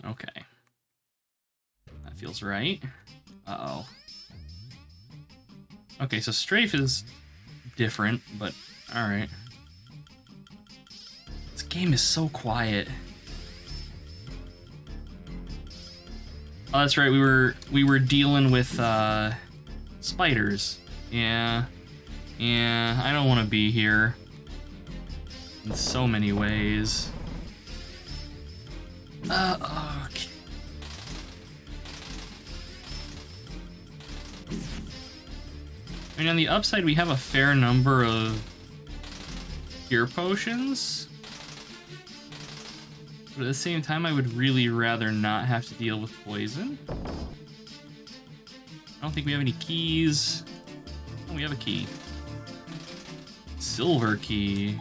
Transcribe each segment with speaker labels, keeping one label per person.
Speaker 1: Okay. That feels right. Uh-oh. Okay, so strafe is different, but alright. This game is so quiet. Oh, that's right, we were dealing with spiders. Yeah. Yeah, I don't want to be here. In so many ways. Okay. I mean, on the upside, we have a fair number of cure potions. But at the same time, I would really rather not have to deal with poison. I don't think we have any keys. Oh, we have a key. Silver key.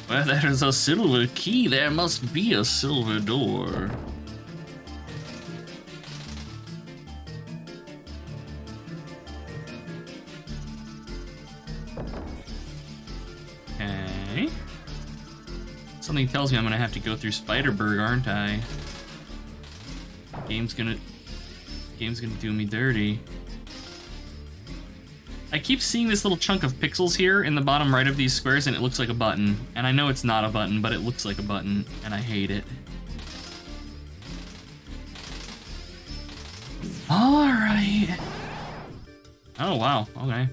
Speaker 1: Well, that is a silver key. There must be a silver door. Okay. Something tells me I'm gonna have to go through Spiderberg, aren't I? Game's gonna do me dirty. I keep seeing this little chunk of pixels here in the bottom right of these squares, and it looks like a button. And I know it's not a button, but it looks like a button, and I hate it. Alright. Oh, wow. Okay.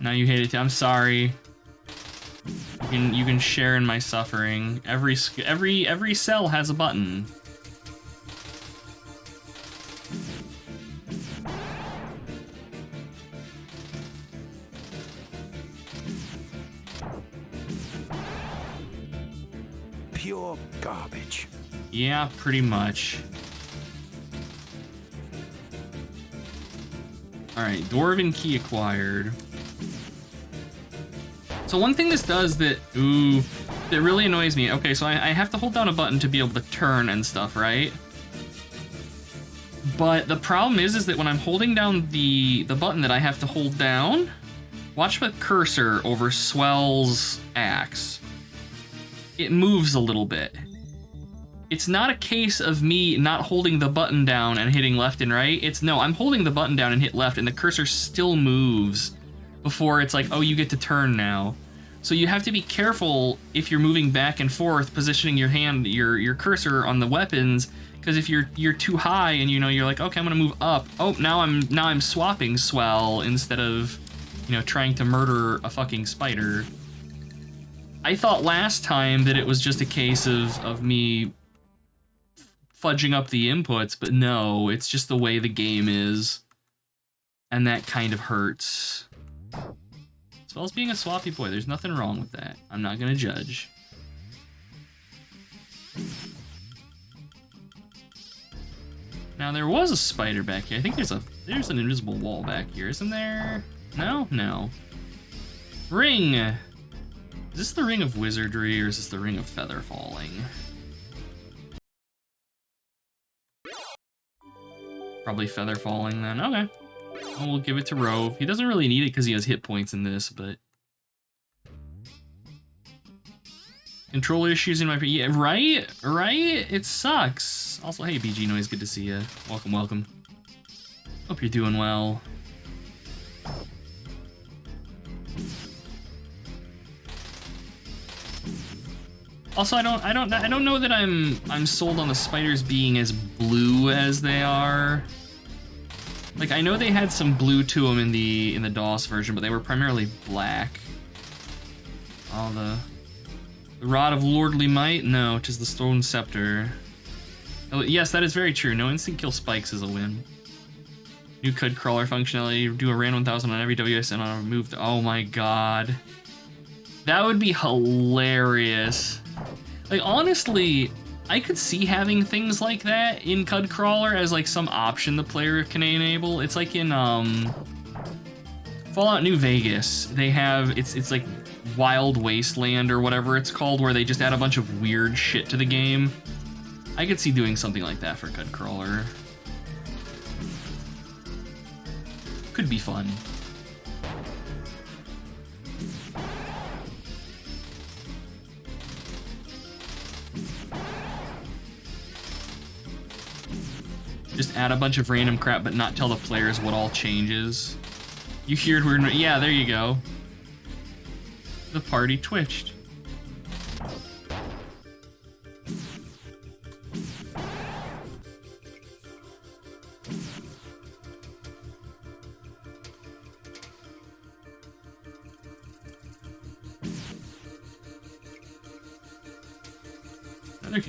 Speaker 1: Now you hate it too. I'm sorry. You can share in my suffering. Every cell has a button.
Speaker 2: Pure garbage.
Speaker 1: Yeah, pretty much. Alright, Dwarven key acquired. So one thing this does that really annoys me. Okay, so I have to hold down a button to be able to turn and stuff, right? But the problem is that when I'm holding down the button that I have to hold down, watch the cursor over Swell's axe. It moves a little bit. It's not a case of me not holding the button down and hitting left and right. It's no, I'm holding the button down and hit left, and the cursor still moves before it's like, oh, you get to turn now. So you have to be careful if you're moving back and forth, positioning your hand, your cursor on the weapons, because if you're too high and you're like, okay, I'm gonna move up. Oh, now I'm swapping Swell instead of trying to murder a fucking spider. I thought last time that it was just a case of me fudging up the inputs, but no, it's just the way the game is. And that kind of hurts. As well as being a swappy boy, there's nothing wrong with that. I'm not gonna judge. Now there was a spider back here. I think there's an invisible wall back here, isn't there? No? No. Ring! Is this the Ring of Wizardry, or is this the Ring of Feather Falling? Probably Feather Falling then. Okay. Well, we'll give it to Rove. He doesn't really need it because he has hit points in this, but... Controller issues in my... Yeah, right? Right? It sucks. Also, hey, BG Noise, good to see you. Welcome, welcome. Hope you're doing well. Also, I don't know that I'm sold on the spiders being as blue as they are. Like, I know they had some blue to them in the DOS version, but they were primarily black. Oh, the Rod of Lordly Might? No, 'tis the Stone Scepter. Oh, yes, that is very true. No instant kill spikes is a win. New Cud Crawler functionality. Do a random 1000 on every WSN on a move. Oh my god. That would be hilarious. Like, honestly, I could see having things like that in Cud Crawler as like some option the player can enable. It's like in Fallout New Vegas. They have it's like Wild Wasteland or whatever it's called, where they just add a bunch of weird shit to the game. I could see doing something like that for Cud Crawler. Could be fun. just add a bunch of random crap but not tell the players what all changes. You heard we're... Yeah, there you go. The party twitched.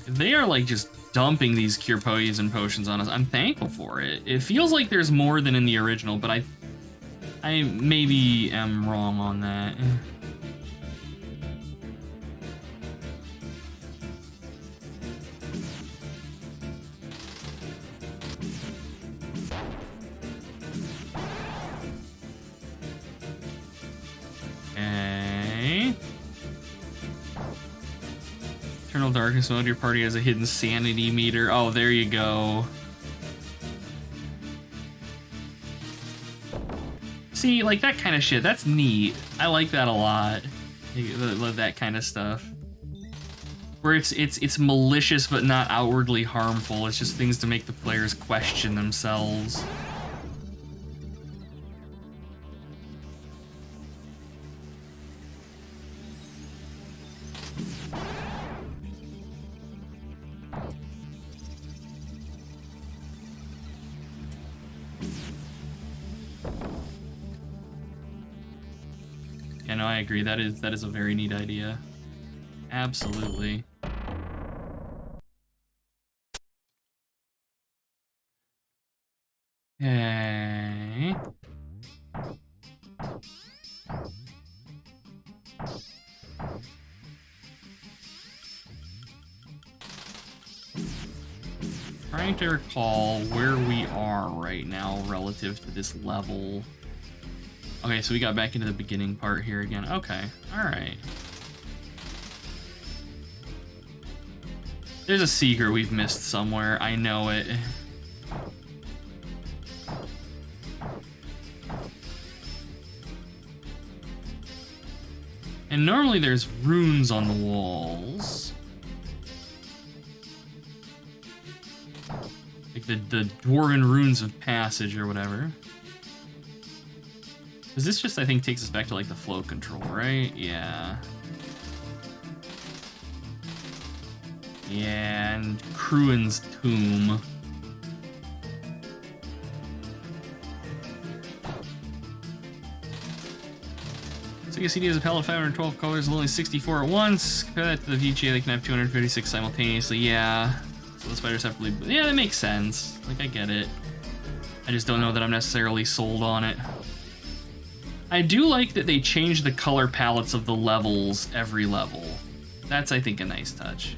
Speaker 1: They are like just dumping these cure poison potions on us. I'm thankful for it. It feels like there's more than in the original, but I maybe am wrong on that. Okay. Eternal Darkness mode, your party has a hidden sanity meter. Oh, there you go. See, like that kind of shit, that's neat. I like that a lot. Love that kind of stuff. Where it's malicious but not outwardly harmful. It's just things to make the players question themselves. Yeah, no, I agree. That is a very neat idea. Absolutely. Okay. Trying to recall where we are right now relative to this level. Okay, so we got back into the beginning part here again. Okay, alright. There's a secret we've missed somewhere. I know it. And normally there's runes on the walls. Like the Dwarven Runes of Passage or whatever. Because this just, I think, takes us back to, like, the flow control, right? Yeah. Yeah, and Kruin's Tomb. So I guess CD has a palette of 512 colors, only 64 at once. Compare that to the VGA, they can have 256 simultaneously. Yeah. So the spiders have to leave. Yeah, that makes sense. Like, I get it. I just don't know that I'm necessarily sold on it. I do like that they change the color palettes of the levels every level. That's, I think, a nice touch.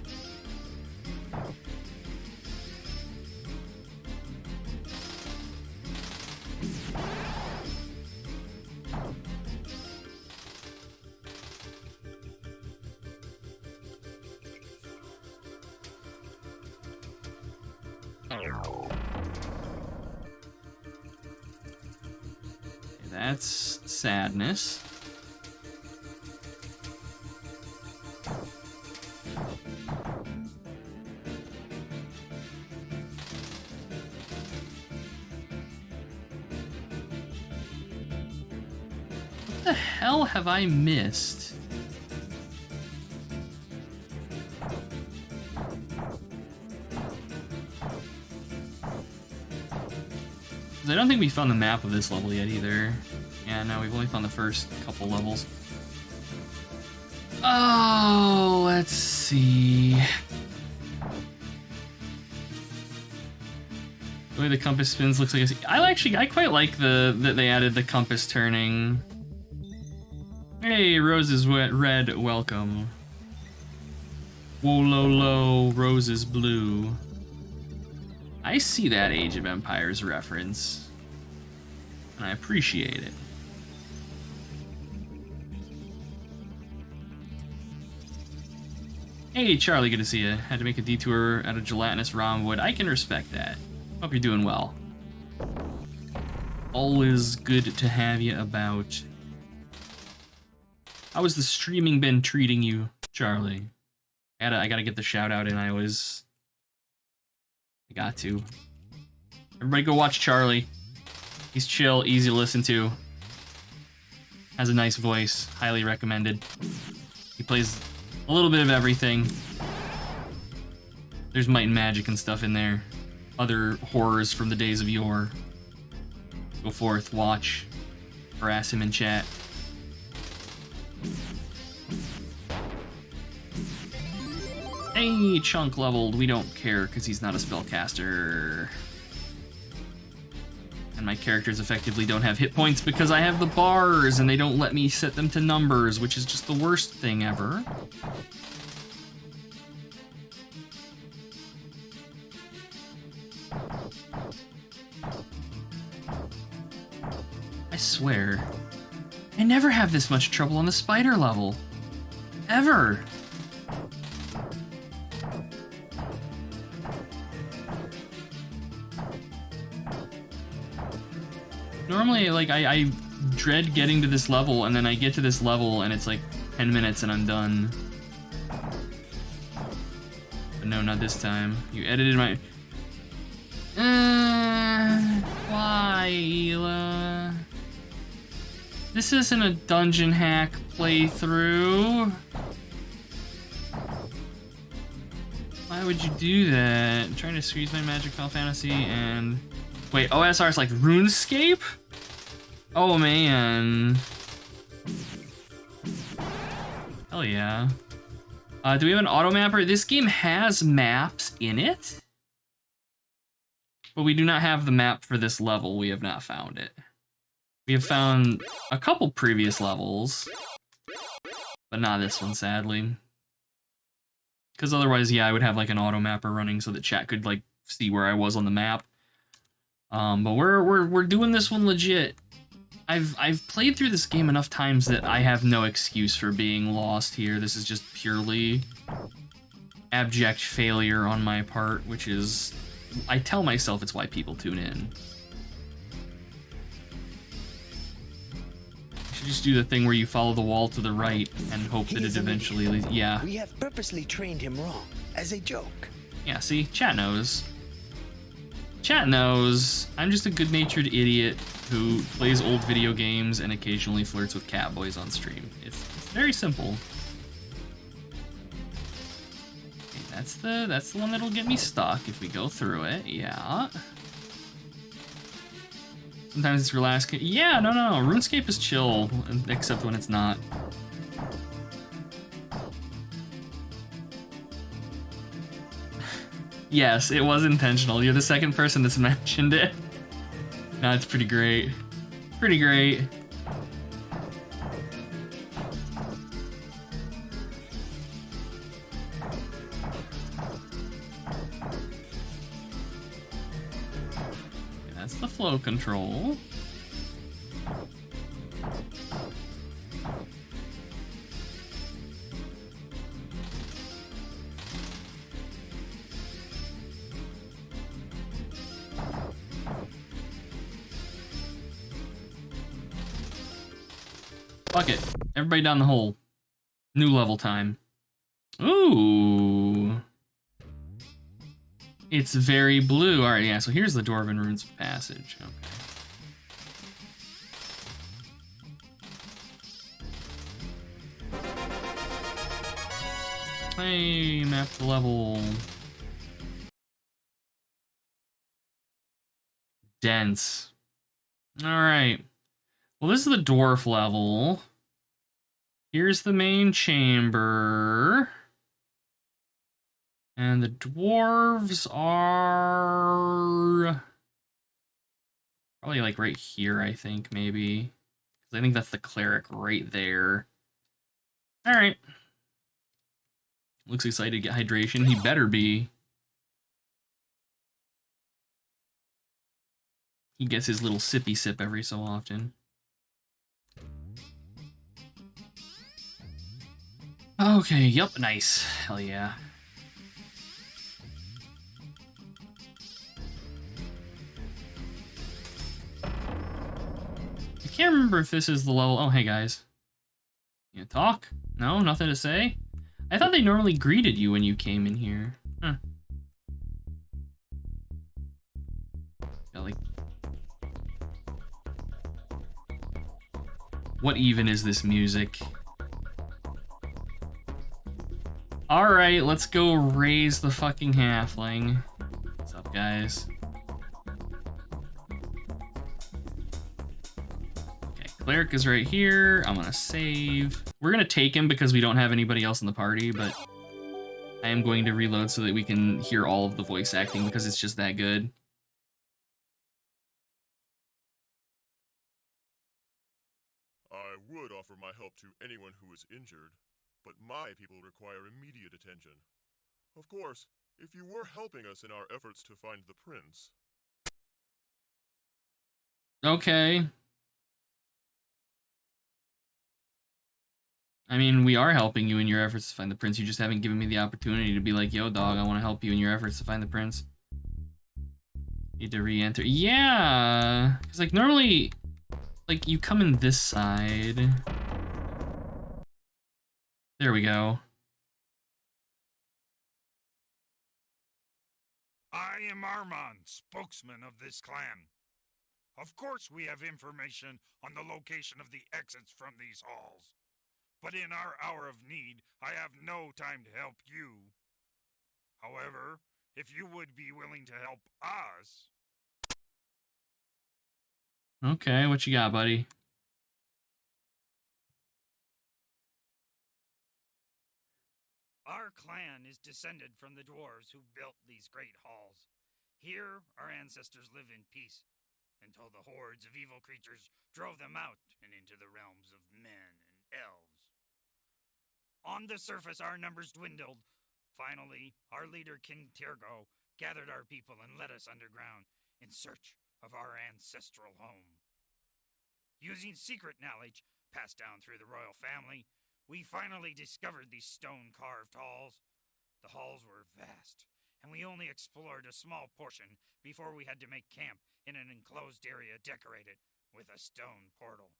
Speaker 1: That's sadness. What the hell have I missed? Because I don't think we found the map of this level yet either. Yeah, no, we've only found the first couple levels. Oh, let's see. The way the compass spins looks like I quite like that they added the compass turning. Hey, Rose is red, welcome. Wololo, Rose is blue. I see that Age of Empires reference, and I appreciate it. Hey, Charlie, good to see you. Had to make a detour out of gelatinous Romwood. I can respect that. Hope you're doing well. Always good to have you about. How has the streaming been treating you, Charlie? I gotta get the shout out in. I got to. Everybody go watch Charlie. He's chill, easy to listen to. Has a nice voice, highly recommended. He plays a little bit of everything. There's Might and Magic and stuff in there. Other horrors from the days of yore. Go forth, watch, harass him in chat. Hey, Chunk leveled. We don't care because he's not a spellcaster. And my characters effectively don't have hit points because I have the bars and they don't let me set them to numbers, which is just the worst thing ever. I swear, I never have this much trouble on the spider level. Ever. Normally, like, I dread getting to this level, and then I get to this level, and it's like 10 minutes and I'm done. But no, not this time. You edited my... why, Ela? This isn't a dungeon hack playthrough. Why would you do that? I'm trying to squeeze my Magic Final Fantasy and... Wait, OSR is like RuneScape? Oh man. Hell yeah. Do we have an auto mapper? This game has maps in it, but we do not have the map for this level. We have not found it. We have found a couple previous levels, but not this one, sadly. Because otherwise, yeah, I would have like an auto mapper running so that chat could like see where I was on the map. But we're doing this one legit. I've played through this game enough times that I have no excuse for being lost here. This is just purely abject failure on my part, which is, I tell myself it's why people tune in. You should just do the thing where you follow the wall to the right and hope that it eventually leads. Yeah.
Speaker 2: We have purposely trained him wrong, as a joke.
Speaker 1: Yeah, see? Chat knows. Chat knows. I'm just a good-natured idiot who plays old video games and occasionally flirts with catboys on stream. It's very simple. Okay, that's the one that'll get me stuck if we go through it. Yeah. Sometimes it's relaxing. Yeah, no. RuneScape is chill, except when it's not. Yes, it was intentional. You're the second person that's mentioned it. No, it's pretty great. Pretty great. Okay, that's the flow control. Fuck it. Everybody down the hole. New level time. Ooh. It's very blue. Alright, yeah, so here's the Dwarven Runes Passage. Okay. Hey, map the level. Dense. Alright. Well, this is the dwarf level. Here's the main chamber. And the dwarves are probably like right here, I think, maybe. Because I think that's the cleric right there. All right. Looks excited to get hydration. He better be. He gets his little sippy sip every so often. Okay, yep, nice. Hell yeah. I can't remember if this is the level. Oh, hey guys. You talk? No, nothing to say? I thought they normally greeted you when you came in here. Huh. What even is this music? Alright, let's go raise the fucking halfling. What's up, guys? Okay, cleric is right here. I'm gonna save. We're gonna take him because we don't have anybody else in the party, but I am going to reload so that we can hear all of the voice acting because it's just that good.
Speaker 3: I would offer my help to anyone who is injured, but my people require immediate attention. Of course, if you were helping us in our efforts to find the prince.
Speaker 1: Okay. I mean, we are helping you in your efforts to find the prince. You just haven't given me the opportunity to be like, yo, dog, I want to help you in your efforts to find the prince. Need to re-enter. Yeah. Because, like, normally, like, you come in this side. There we go.
Speaker 4: I am Armand, spokesman of this clan. Of course we have information on the location of the exits from these halls. But in our hour of need, I have no time to help you. However, if you would be willing to help us...
Speaker 1: Okay, what you got, buddy?
Speaker 4: Our clan is descended from the dwarves who built these great halls. Here, our ancestors lived in peace, until the hordes of evil creatures drove them out and into the realms of men and elves. On the surface, our numbers dwindled. Finally, our leader, King Tiergo, gathered our people and led us underground in search of our ancestral home. Using secret knowledge passed down through the royal family, we finally discovered these stone-carved halls. The halls were vast, and we only explored a small portion before we had to make camp in an enclosed area decorated with a stone portal.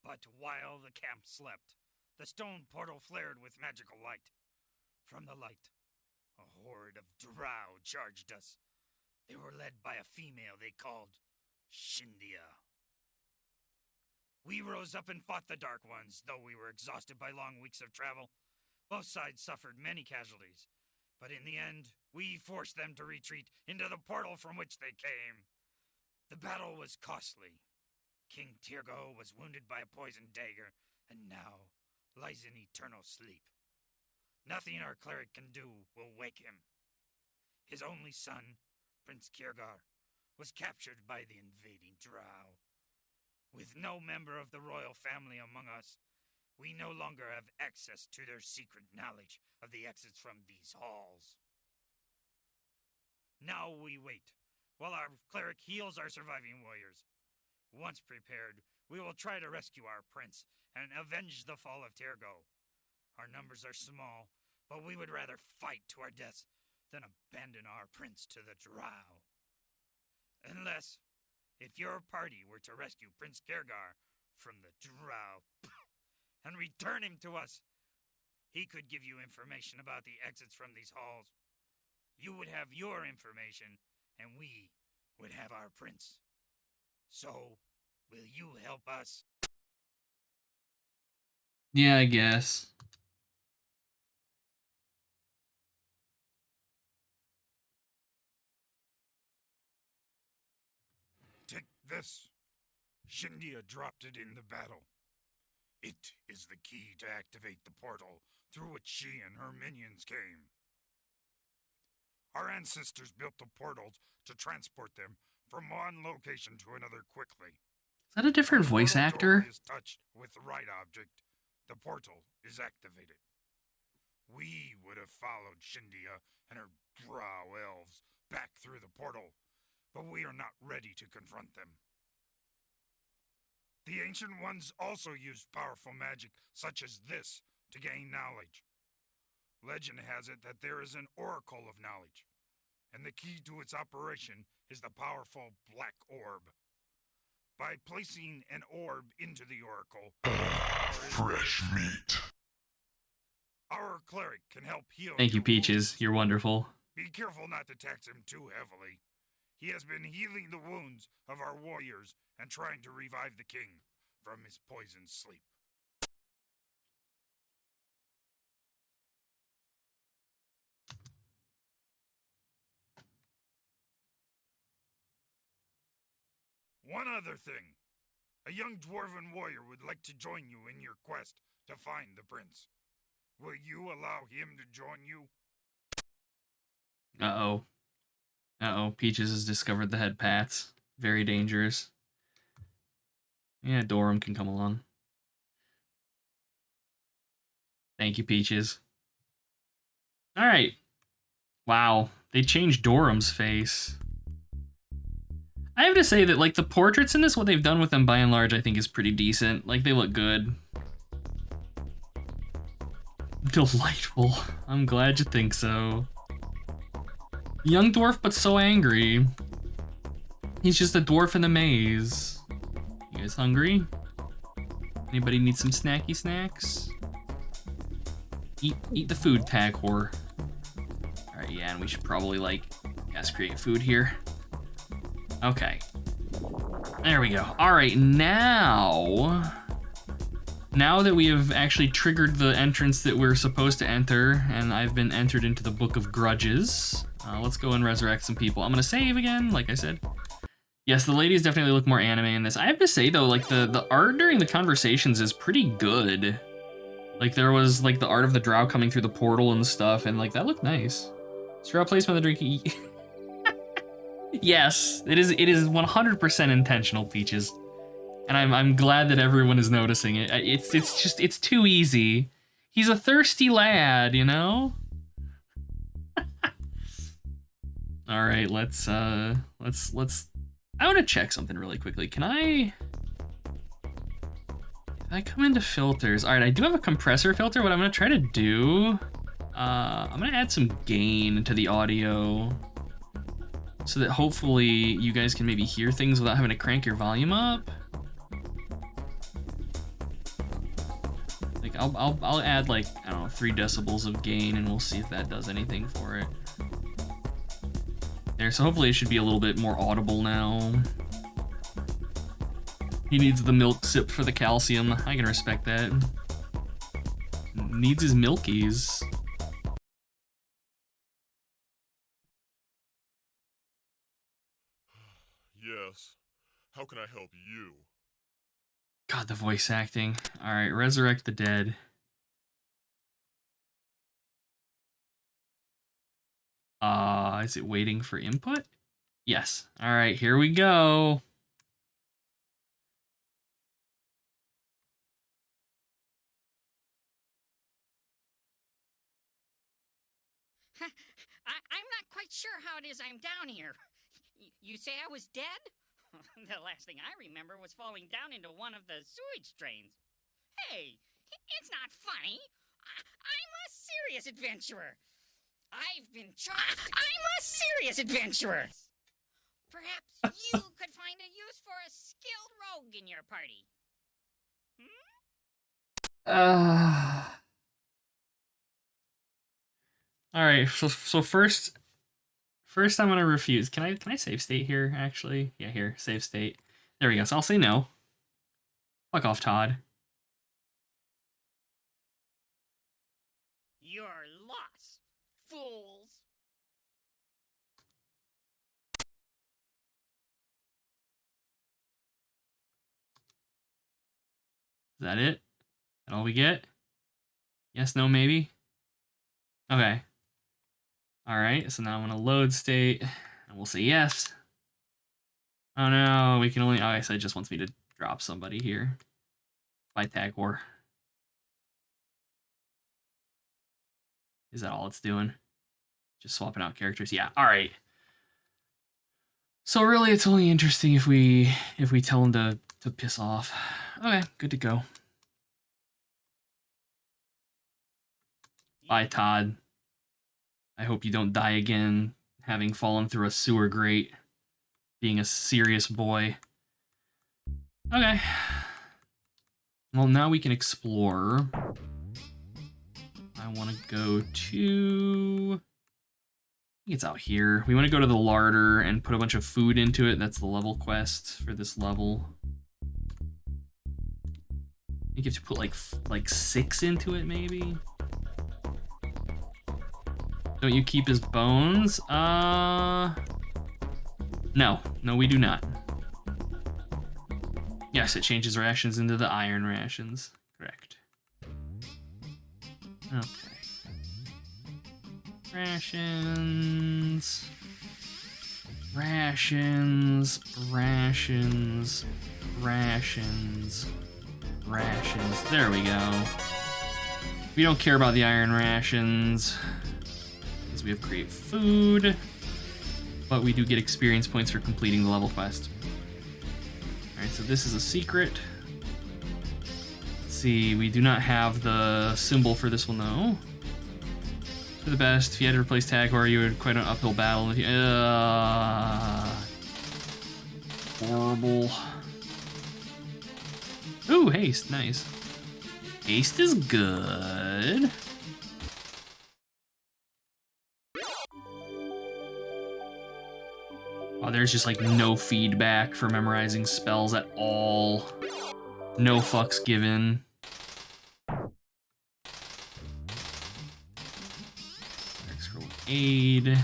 Speaker 4: But while the camp slept, the stone portal flared with magical light. From the light, a horde of drow charged us. They were led by a female they called Shindia. We rose up and fought the Dark Ones, though we were exhausted by long weeks of travel. Both sides suffered many casualties, but in the end, we forced them to retreat into the portal from which they came. The battle was costly. King Tiergo was wounded by a poisoned dagger, and now lies in eternal sleep. Nothing our cleric can do will wake him. His only son, Prince Kiergar, was captured by the invading drow. With no member of the royal family among us, we no longer have access to their secret knowledge of the exits from these halls. Now we wait, while our cleric heals our surviving warriors. Once prepared, we will try to rescue our prince and avenge the fall of Tiergo. Our numbers are small, but we would rather fight to our deaths than abandon our prince to the drow. Unless, if your party were to rescue Prince Kiergar from the drow and return him to us, he could give you information about the exits from these halls. You would have your information, and we would have our prince. So, will you help us?
Speaker 1: Yeah, I guess.
Speaker 4: Take this. Shindia dropped it in the battle. It is the key to activate the portal through which she and her minions came. Our ancestors built the portals to transport them from one location to another quickly.
Speaker 1: Is that a different voice
Speaker 4: When the portal
Speaker 1: actor?
Speaker 4: door is touched with the right object, the portal is activated. We would have followed Shindia and her drow elves back through the portal, but we are not ready to confront them. The Ancient Ones also used powerful magic such as this to gain knowledge. Legend has it that there is an Oracle of Knowledge, and the key to its operation is the powerful Black Orb. By placing an orb into the Oracle,
Speaker 3: Fresh meat.
Speaker 4: our cleric can help heal.
Speaker 1: Thank you,
Speaker 4: your
Speaker 1: Peaches.
Speaker 4: wounds.
Speaker 1: You're wonderful.
Speaker 4: Be careful not to tax him too heavily. He has been healing the wounds of our warriors and trying to revive the king, from his poisoned sleep. One other thing. A young dwarven warrior would like to join you in your quest to find the prince. Will you allow him to join you?
Speaker 1: Uh-oh. Uh-oh, Peaches has discovered the head pats. Very dangerous. Yeah, Dorum can come along. Thank you, Peaches. Alright. Wow, they changed Dorum's face. I have to say that, like, the portraits in this, what they've done with them by and large, I think is pretty decent. Like, they look good. Delightful. I'm glad you think so. Young dwarf, but so angry. He's just a dwarf in a maze. You guys hungry? Anybody need some snacky snacks? Eat the food, tag whore. Alright, yeah, and we should probably, like, yes, create food here. Okay. There we go. Alright, now that we have actually triggered the entrance that we're supposed to enter, and I've been entered into the Book of Grudges, let's go and resurrect some people. I'm gonna save again, like I said. Yes, the ladies definitely look more anime in this. I have to say, though, like, the art during the conversations is pretty good. Like, there was, like, the art of the drow coming through the portal and stuff, and, like, that looked nice. Straw placement of the drinking... Yes, it is 100% intentional, Peaches. And I'm glad that everyone is noticing it. It's too easy. He's a thirsty lad, you know? All right, let's I want to check something really quickly. Can I come into filters? All right, I do have a compressor filter. What I'm going to try to do, I'm going to add some gain to the audio so that hopefully you guys can maybe hear things without having to crank your volume up. Like I'll add, like, I don't know, 3 decibels of gain, and we'll see if that does anything for it. There, so hopefully it should be a little bit more audible now. He needs the milk sip for the calcium. I can respect that. Needs his milkies.
Speaker 3: Yes. How can I help you?
Speaker 1: God, the voice acting. All right, resurrect the dead. Is it waiting for input? Yes. All right, here we go.
Speaker 5: I'm not quite sure how it is I'm down here. You say I was dead? The last thing I remember was falling down into one of the sewage drains. Hey, it's not funny. I'm a serious adventurer. I've been charged. I'm a serious adventurer. Perhaps you could find a use for a skilled rogue in your party.
Speaker 1: All right, so first I'm gonna refuse. Can I save state here, actually? Yeah, here, save state. There we go, so I'll say no. Fuck off, Todd.
Speaker 5: You're lost, fools.
Speaker 1: Is that it? Is that all we get? Yes, no, maybe? Okay. All right, so now I'm gonna load state, and we'll say yes. Oh no, we can only, oh, I guess it just wants me to drop somebody here. By tag war. Is that all it's doing? Just swapping out characters? Yeah, all right. So really, it's only interesting if we tell him to piss off. Okay, good to go. Bye, Todd. I hope you don't die again, having fallen through a sewer grate, being a serious boy. Okay. Well, now we can explore. I want to go to... I think it's out here. We want to go to the larder and put a bunch of food into it. That's the level quest for this level. think you have to put like 6 into it, maybe. Don't you keep his bones? No, we do not. Yes, it changes rations into the iron rations. Correct. Okay. Rations. Rations. Rations. Rations. Rations. There we go. We don't care about the iron rations, because we have create food, but we do get experience points for completing the level quest. Alright, so this is a secret. Let's see, we do not have the symbol for this one though. For the best, if you had to replace Tagore, you would quite an uphill battle. If you, horrible. Ooh, haste, nice. Haste is good. Oh, there's just like no feedback for memorizing spells at all. No fucks given. Scroll aid.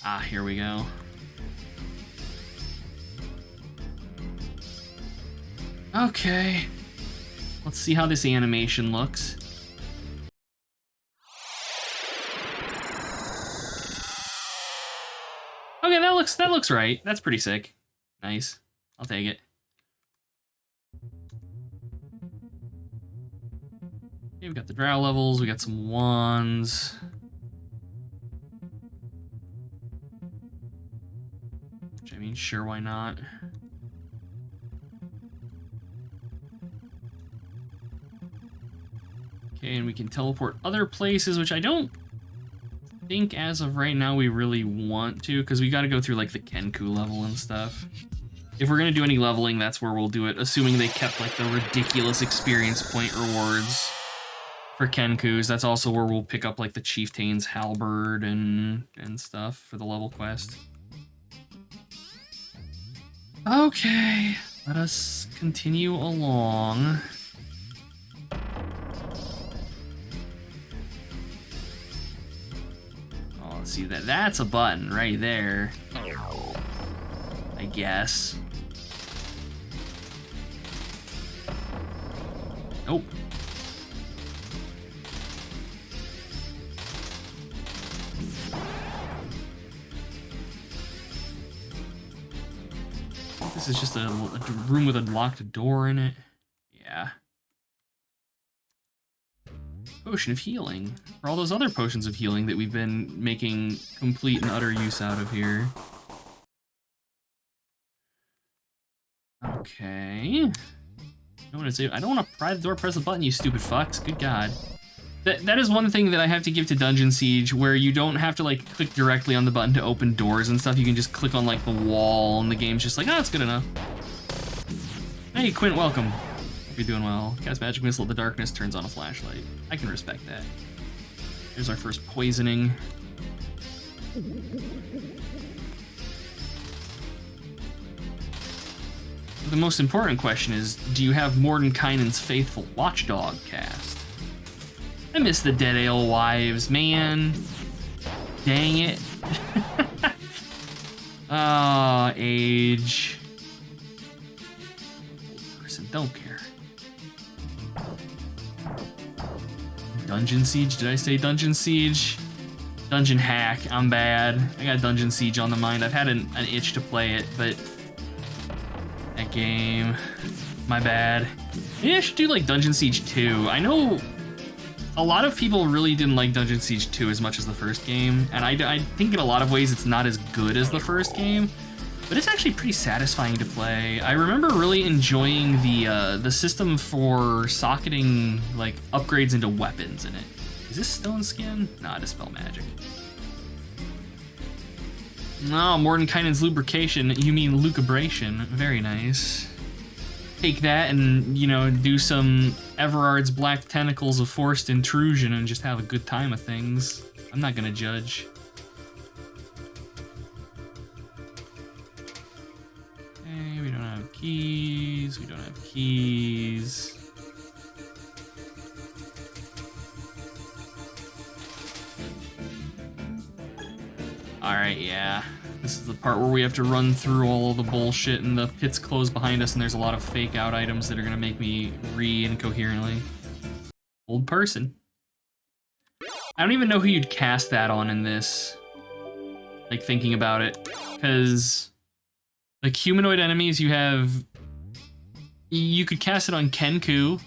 Speaker 1: Ah, here we go. Okay. Let's see how this animation looks. Okay, that looks right. That's pretty sick. Nice. I'll take it. Okay, we've got the drow levels, we got some wands. Which, I mean, sure, why not? Okay, and we can teleport other places, which I don't think as of right now we really want to, because we got to go through like the Kenku level and stuff. If we're gonna do any leveling, that's where we'll do it, assuming they kept like the ridiculous experience point rewards for Kenkus. That's also where we'll pick up like the Chieftain's Halberd and stuff for the level quest. Okay, let us continue along. See that's a button right there, I guess. Nope. This is just a room with a locked door in it. Yeah. Potion of healing. For all those other potions of healing that we've been making complete and utter use out of here. Okay. I don't want to pry the door, press the button, you stupid fucks. Good God. That is one thing that I have to give to Dungeon Siege, where you don't have to like click directly on the button to open doors and stuff. You can just click on like the wall and the game's just like, oh, that's good enough. Hey, Quint, welcome. Hope you're doing well. Cast Magic Missile of the Darkness, turns on a flashlight. I can respect that. Here's our first poisoning. The most important question is, do you have Mordenkainen's Faithful Watchdog cast? I miss the Dead Alewives, man. Dang it. Ah, age. Old person, don't care. Dungeon Siege? Did I say Dungeon Siege? Dungeon Hack. I'm bad. I got Dungeon Siege on the mind. I've had an itch to play it, but that game, my bad. Maybe I should do like Dungeon Siege 2. I know a lot of people really didn't like Dungeon Siege 2 as much as the first game, and I think in a lot of ways it's not as good as the first game, but it's actually pretty satisfying to play. I remember really enjoying the system for socketing like upgrades into weapons in it. Is this stone skin? Nah, Dispel Magic. No, Mordenkainen's lubrication. You mean lucubration. Very nice. Take that and, you know, do some Everard's Black Tentacles of Forced Intrusion and just have a good time of things. I'm not gonna judge. keys. We don't have keys. Alright, yeah. This is the part where we have to run through all of the bullshit and the pit's closed behind us and there's a lot of fake out items that are gonna make me incoherently. Old person. I don't even know who you'd cast that on in this. Like, thinking about it. Because, like, humanoid enemies, you could cast it on Kenku.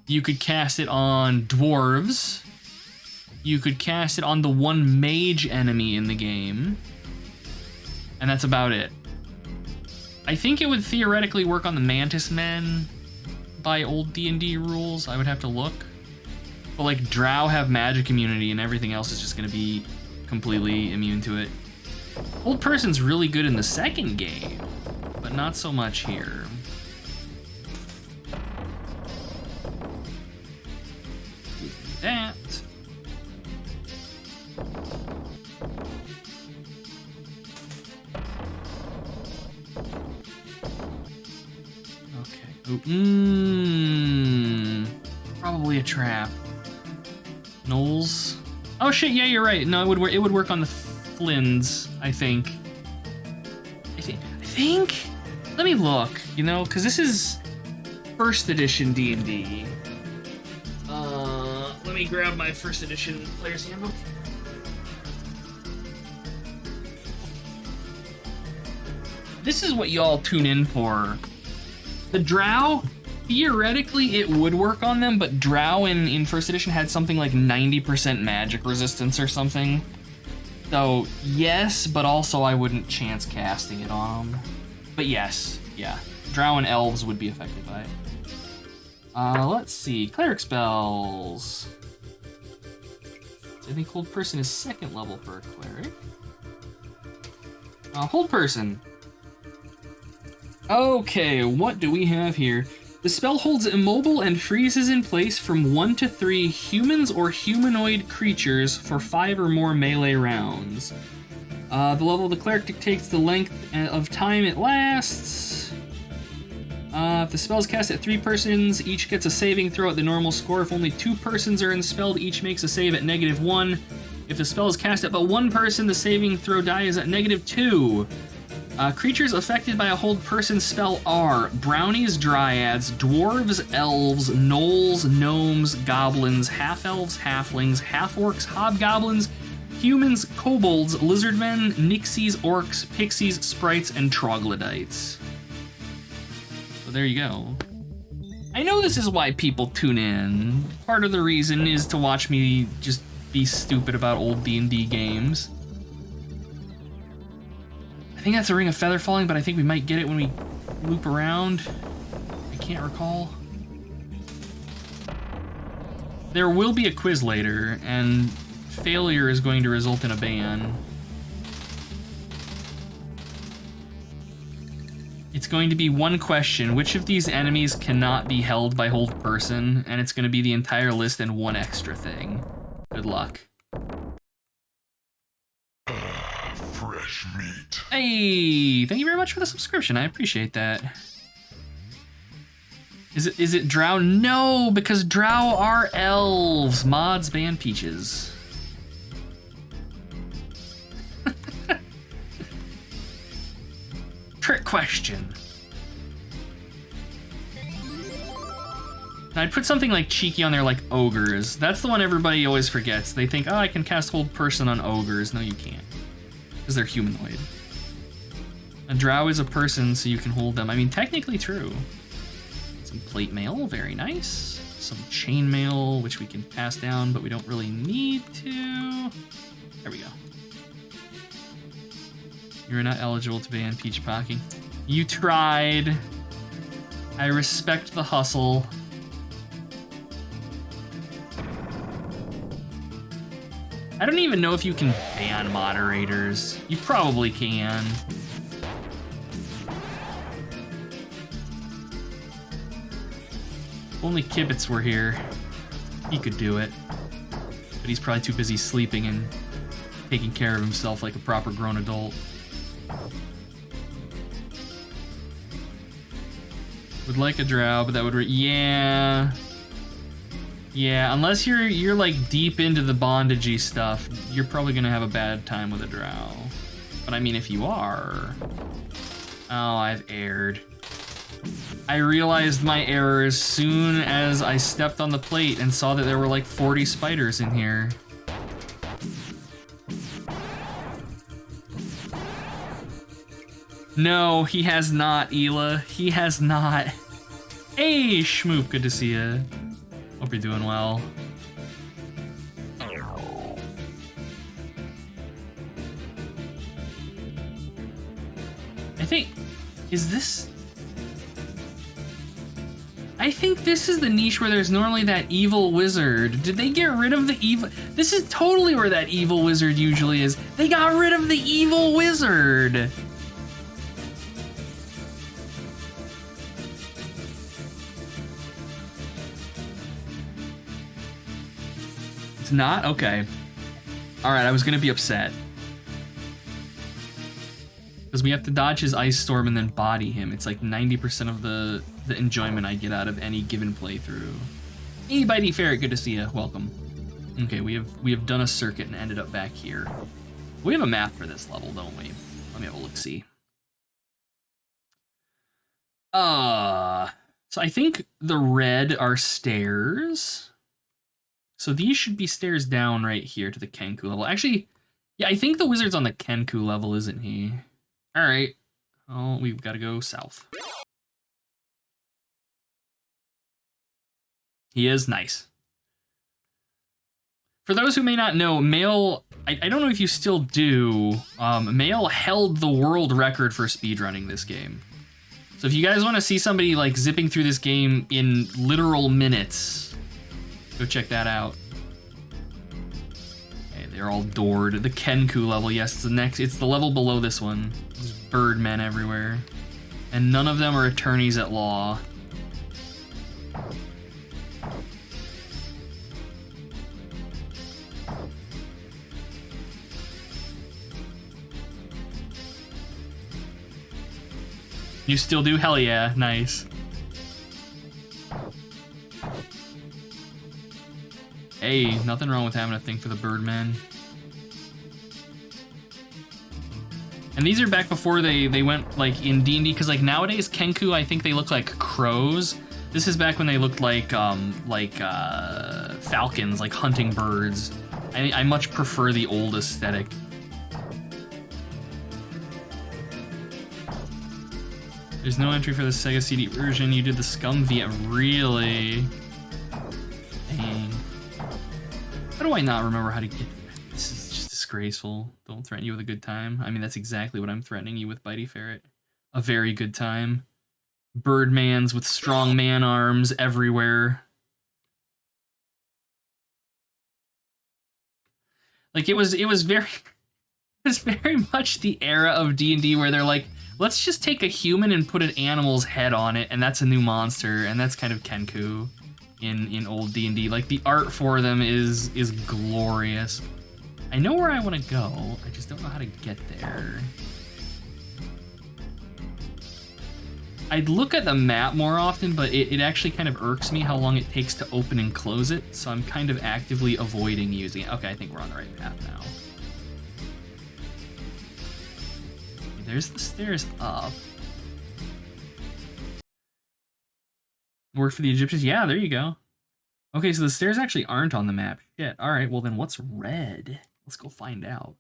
Speaker 1: You could cast it on dwarves. You could cast it on the one mage enemy in the game. And that's about it. I think it would theoretically work on the Mantis Men by old D&D rules. I would have to look. But like Drow have magic immunity and everything else is just going to be completely immune to it. Old Person's really good in the second game, but not so much here. That. Okay. Ooh, probably a trap. Knolls. Oh shit! Yeah, you're right. No, it would work on the Flins. I think. I think. Let me look. You know, because this is first edition D&D. Let me grab my first edition player's handbook. This is what y'all tune in for. The Drow, theoretically it would work on them, but Drow in first edition had something like 90% magic resistance or something. So yes, but also I wouldn't chance casting it on them. But yes, yeah. Drow and elves would be affected by it. Let's see. Cleric spells. I think Hold Person is second level for a cleric. Hold Person. Okay, what do we have here? The spell holds immobile and freezes in place from 1 to 3 humans or humanoid creatures for 5 or more melee rounds. The level of the cleric dictates the length of time it lasts. If the spell is cast at 3 persons, each gets a saving throw at the normal score. If only 2 persons are enspelled, each makes a save at -1. If the spell is cast at but 1 person, the saving throw die is at -2. Creatures affected by a Hold Person spell are brownies, dryads, dwarves, elves, gnolls, gnomes, goblins, half-elves, halflings, half-orcs, hobgoblins, humans, kobolds, lizardmen, nixies, orcs, pixies, sprites, and troglodytes. So there you go. I know this is why people tune in. Part of the reason is to watch me just be stupid about old D&D games. I think that's a Ring of Feather Falling, but I think we might get it when we loop around. I can't recall. There will be a quiz later, and failure is going to result in a ban. It's going to be one question: which of these enemies cannot be held by Hold Person? And it's going to be the entire list and one extra thing. Good luck.
Speaker 3: Fresh meat.
Speaker 1: Hey, thank you very much for the subscription. I appreciate that. Is it Drow? No, because Drow are elves. Mods ban peaches. Trick question. I'd put something like cheeky on there, like ogres. That's the one everybody always forgets. They think, oh, I can cast Hold Person on ogres. No, you can't. Because they're humanoid. A drow is a person, so you can hold them. I mean, technically true. Some plate mail, very nice. Some chain mail, which we can pass down, but we don't really need to. There we go. You're not eligible to ban peach pocking. You tried. I respect the hustle. I don't even know if you can ban moderators. You probably can. If only Kibitz were here, he could do it. But he's probably too busy sleeping and taking care of himself like a proper grown adult. Would like a drow, but that would yeah. Yeah, unless you're like deep into the bondagey stuff, you're probably gonna have a bad time with a drow. But I mean, if you are, oh, I've erred. I realized my error as soon as I stepped on the plate and saw that there were like 40 spiders in here. No, he has not, Ela. He has not. Hey, Schmoop, good to see you. Hope you're doing well. I think, is this? I think this is the niche where there's normally that evil wizard. Did they get rid of the evil? This is totally where that evil wizard usually is. They got rid of the evil wizard. It's not? Okay. Alright, I was gonna be upset. Because we have to dodge his ice storm and then body him. It's like 90% of the enjoyment I get out of any given playthrough. Hey, Bitey Ferret, good to see you. Welcome. Okay, we have done a circuit and ended up back here. We have a map for this level, don't we? Let me have a look-see. So I think the red are stairs. So these should be stairs down right here to the Kenku level. Actually, yeah, I think the wizard's on the Kenku level, isn't he? All right. Oh, we've got to go south. He is nice. For those who may not know, Mail, I don't know if you still do, Mail held the world record for speedrunning this game. So if you guys want to see somebody like zipping through this game in literal minutes, go check that out. Okay, they're all doored. The Kenku level, yes, it's the level below this one. There's birdmen everywhere. And none of them are attorneys at law. You still do? Hell yeah, nice. Hey, nothing wrong with having a thing for the Birdmen. And these are back before they went like in D&D, because like nowadays Kenku, I think they look like crows. This is back when they looked like falcons, like hunting birds. I much prefer the old aesthetic. There's no entry for the Sega CD version. You did the Scum via, really? Dang. How do I not remember how to get? This is just disgraceful. Don't threaten you with a good time. I mean, that's exactly what I'm threatening you with, Bitey Ferret. A very good time. Birdmans with strong man arms everywhere. Like it was very much the era of D&D where they're like, let's just take a human and put an animal's head on it, and that's a new monster, and that's kind of Kenku in old D&D. Like, the art for them is glorious. I know where I want to go, I just don't know how to get there. I'd look at the map more often, but it actually kind of irks me how long it takes to open and close it, so I'm kind of actively avoiding using it. Okay, I think we're on the right path now. There's the stairs up. Work for the Egyptians? Yeah, there you go. Okay, so the stairs actually aren't on the map. Shit. All right, well then what's red? Let's go find out.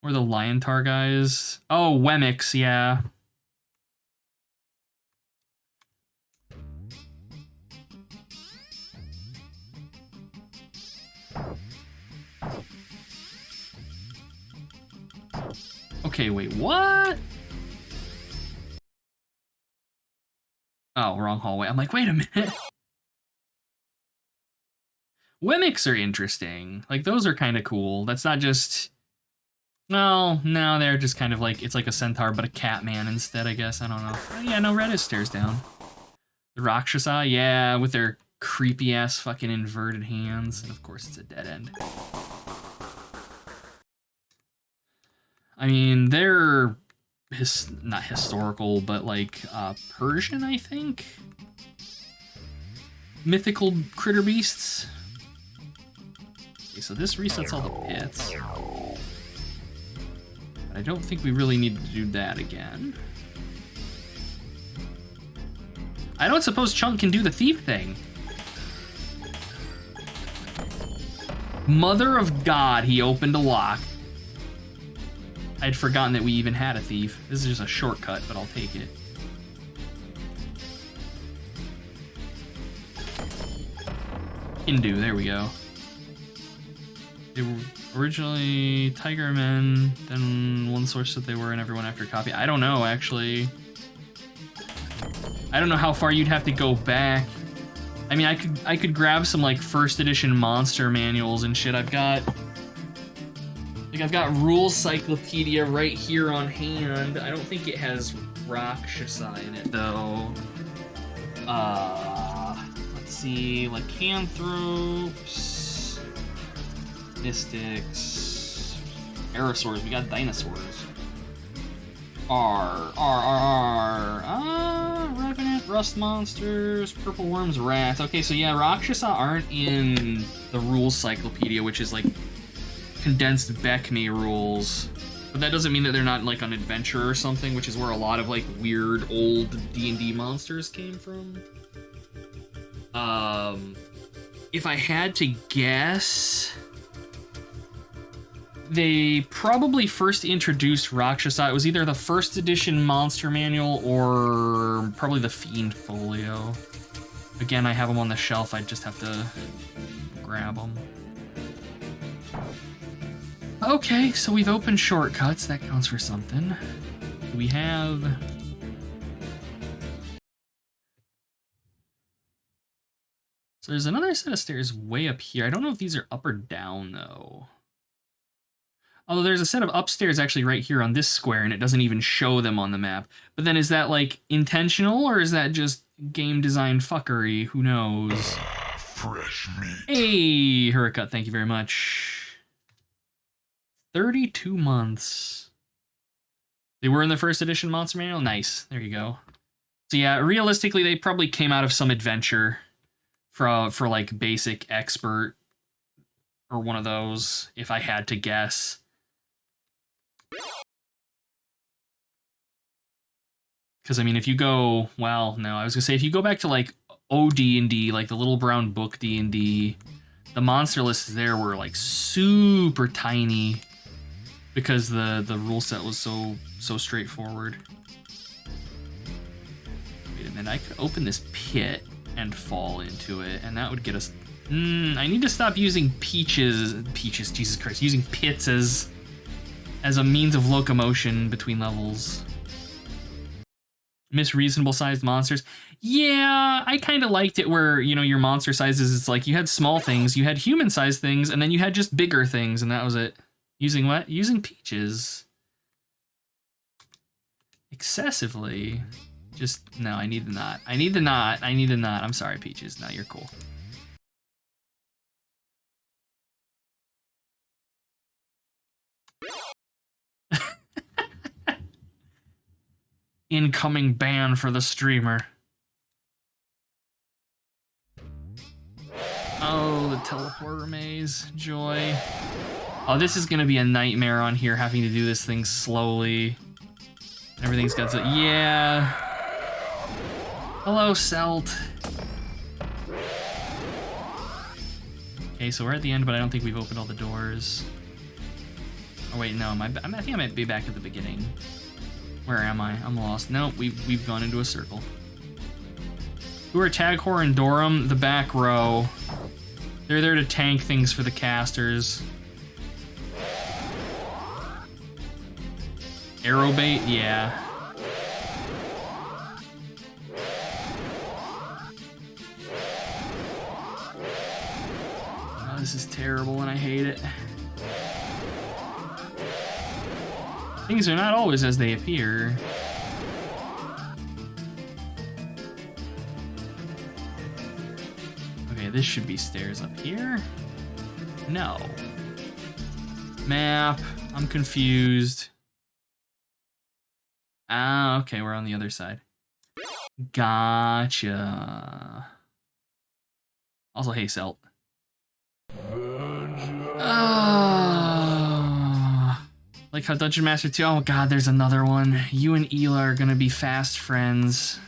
Speaker 1: Where the Liontar guys? Oh, Wemmix, yeah. Okay, wait, what? Oh, wrong hallway. I'm like, wait a minute. Wemmix are interesting. Like, those are kind of cool. That's not just... No, they're just kind of like, it's like a centaur, but a Catman instead, I guess. I don't know. Oh, yeah, no, red is stairs down. The Rakshasa, yeah, with their creepy-ass fucking inverted hands. And of course, it's a dead end. I mean, they're not historical, but like Persian, I think. Mythical critter beasts. Okay, so this resets all the pits. But I don't think we really need to do that again. I don't suppose Chunk can do the thief thing. Mother of God, he opened a lock. I'd forgotten that we even had a thief. This is just a shortcut, but I'll take it. Hindu, there we go. They were originally Tiger Men, then one source said they were, and everyone after copy. I don't know, actually. I don't know how far you'd have to go back. I mean, I could grab some like first edition monster manuals and shit. I've got Rules Cyclopedia right here on hand. I don't think it has Rakshasa in it though. Let's see, Lycanthropes, Mystics, Aerosaurs. We got dinosaurs. Revenant, Rust Monsters, Purple Worms, Rats. Okay, so yeah, Rakshasa aren't in the Rules Cyclopedia, which is like condensed Beckme rules. But that doesn't mean that they're not like on Adventure or something, which is where a lot of like weird old D&D monsters came from. If I had to guess, they probably first introduced Rakshasa. It was either the first edition monster manual or probably the Fiend Folio. Again, I have them on the shelf. I just have to grab them. Okay, so we've opened shortcuts. That counts for something. We have... So there's another set of stairs way up here. I don't know if these are up or down, though. Although there's a set of upstairs actually right here on this square, and it doesn't even show them on the map. But then is that, like, intentional, or is that just game design fuckery? Who knows?
Speaker 3: Fresh meat.
Speaker 1: Hey, Huracut, thank you very much. 32 months. They were in the first edition Monster Manual? Nice. There you go. So yeah, realistically, they probably came out of some adventure for like, basic expert or one of those, if I had to guess. Because, I mean, if you go... Well, no, I was going to say, if you go back to, like, OD&D, like the Little Brown Book D&D, the monster lists there were, like, super tiny because the rule set was so straightforward. Wait a minute, I could open this pit and fall into it, and that would get us... I need to stop using peaches, Jesus Christ, using pits as a means of locomotion between levels. Miss reasonable sized monsters. Yeah, I kind of liked it where, you know, your monster sizes, it's like you had small things, you had human sized things, and then you had just bigger things, and that was it. Using what? Using peaches. Excessively. Just, no, I need the knot. I need the knot. I need the knot. I'm sorry, Peaches. No, you're cool. Incoming ban for the streamer. Oh, the teleporter maze. Joy. Oh, this is gonna be a nightmare on here, having to do this thing slowly. Everything's got to... Yeah. Hello, Selt. Okay, so we're at the end, but I don't think we've opened all the doors. Oh wait, no, I think I might be back at the beginning. Where am I? I'm lost. Nope, we've gone into a circle. Who are Taghor and Dorum? The back row. They're there to tank things for the casters. Arrowbait? Yeah. Oh, this is terrible and I hate it. Things are not always as they appear. Okay, this should be stairs up here. No. Map. I'm confused. Ah, okay, we're on the other side. Gotcha. Also, hey, Selt. Like how Dungeon Master 2, oh god, there's another one. You and Ela are gonna be fast friends.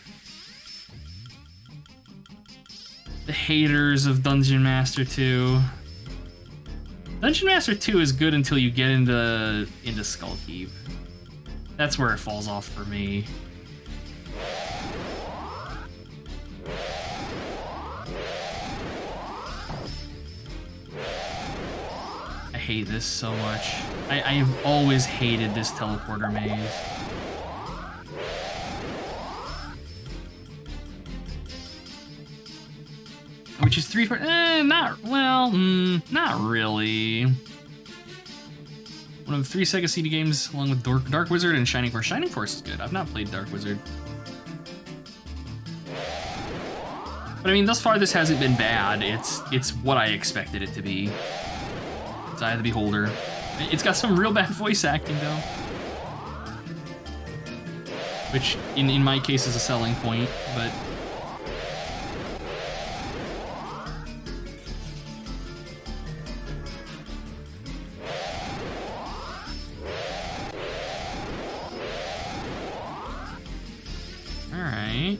Speaker 1: The haters of Dungeon Master 2. Dungeon Master 2 is good until you get into Skullkeep. That's where it falls off for me. I hate this so much. I've always hated this teleporter maze. Which is 3 for not really. One of the 3 Sega CD games, along with Dark Wizard and Shining Force. Shining Force is good. I've not played Dark Wizard. But I mean, thus far this hasn't been bad. It's what I expected it to be. It's Eye of the Beholder. It's got some real bad voice acting though, which in my case is a selling point. But all right.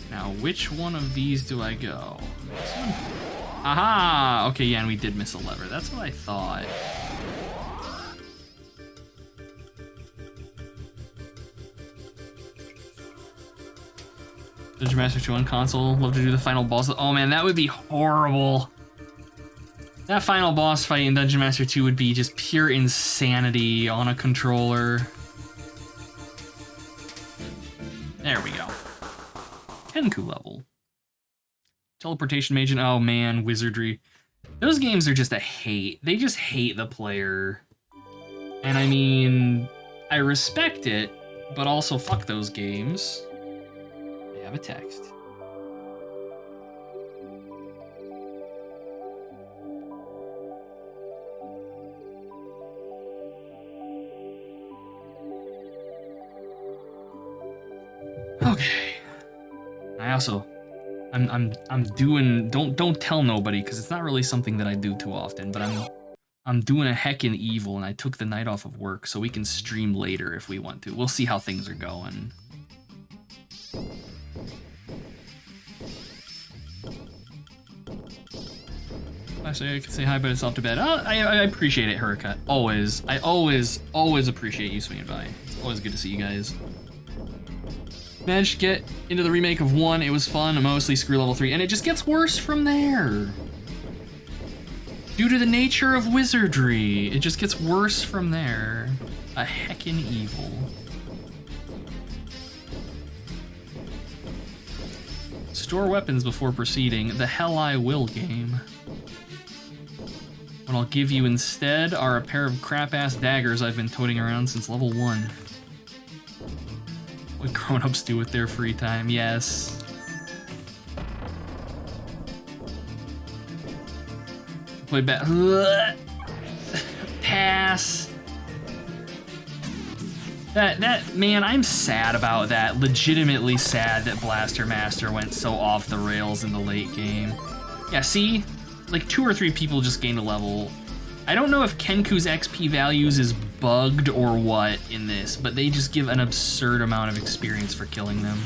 Speaker 1: Now, which one of these do I go? This one? Aha! Okay, yeah, and we did miss a lever. That's what I thought. Dungeon Master 2 on console. Love to do the final boss. Oh man, that would be horrible. That final boss fight in Dungeon Master 2 would be just pure insanity on a controller. There we go. Kenku level. Teleportation Mage and oh man, Wizardry. Those games are just a hate. They just hate the player. And I mean, I respect it, but also fuck those games. I have a text. Okay. I'm doing don't tell nobody because it's not really something that I do too often, but I'm doing a heckin' evil and I took the night off of work so we can stream later if we want to. We'll see how things are going. Actually, I could say hi, but it's off to bed. Oh, I appreciate it, Hurricane. Always. I always appreciate you swinging by. It's always good to see you guys. Managed to get into the remake of 1. It was fun. Mostly screw level 3. And it just gets worse from there. Due to the nature of wizardry, it just gets worse from there. A heckin' evil. Store weapons before proceeding. The hell I will game. What I'll give you instead are a pair of crap-ass daggers I've been toting around since level 1. What grown-ups do with their free time, yes. Play back. Pass. That man, I'm sad about that. Legitimately sad that Blaster Master went so off the rails in the late game. Yeah, see? Like 2 or 3 people just gained a level. I don't know if Kenku's XP values is bugged or what in this, but they just give an absurd amount of experience for killing them.